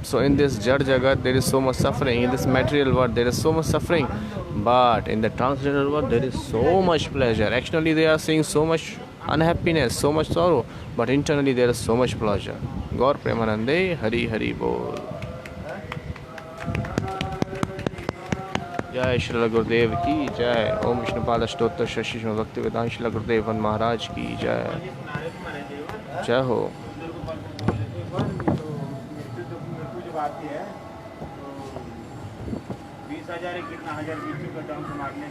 so in this Jad Jagat there is so much suffering. In this material world there is so much suffering, but in the transcendental world there is so much pleasure. Actually they are seeing so much unhappiness, so much sorrow, but internally there is so much pleasure. Gaur Premanande, Hari Hari Bol. जय श्री गुरुदेव की जय। ओम विष्णुपाद अष्टोत्तर शशि भक्ति वेदांत श्री गुरुदेव महाराज की जय। जय हो। आती है तो 20,000 कितना हजार बीच का दाम मारने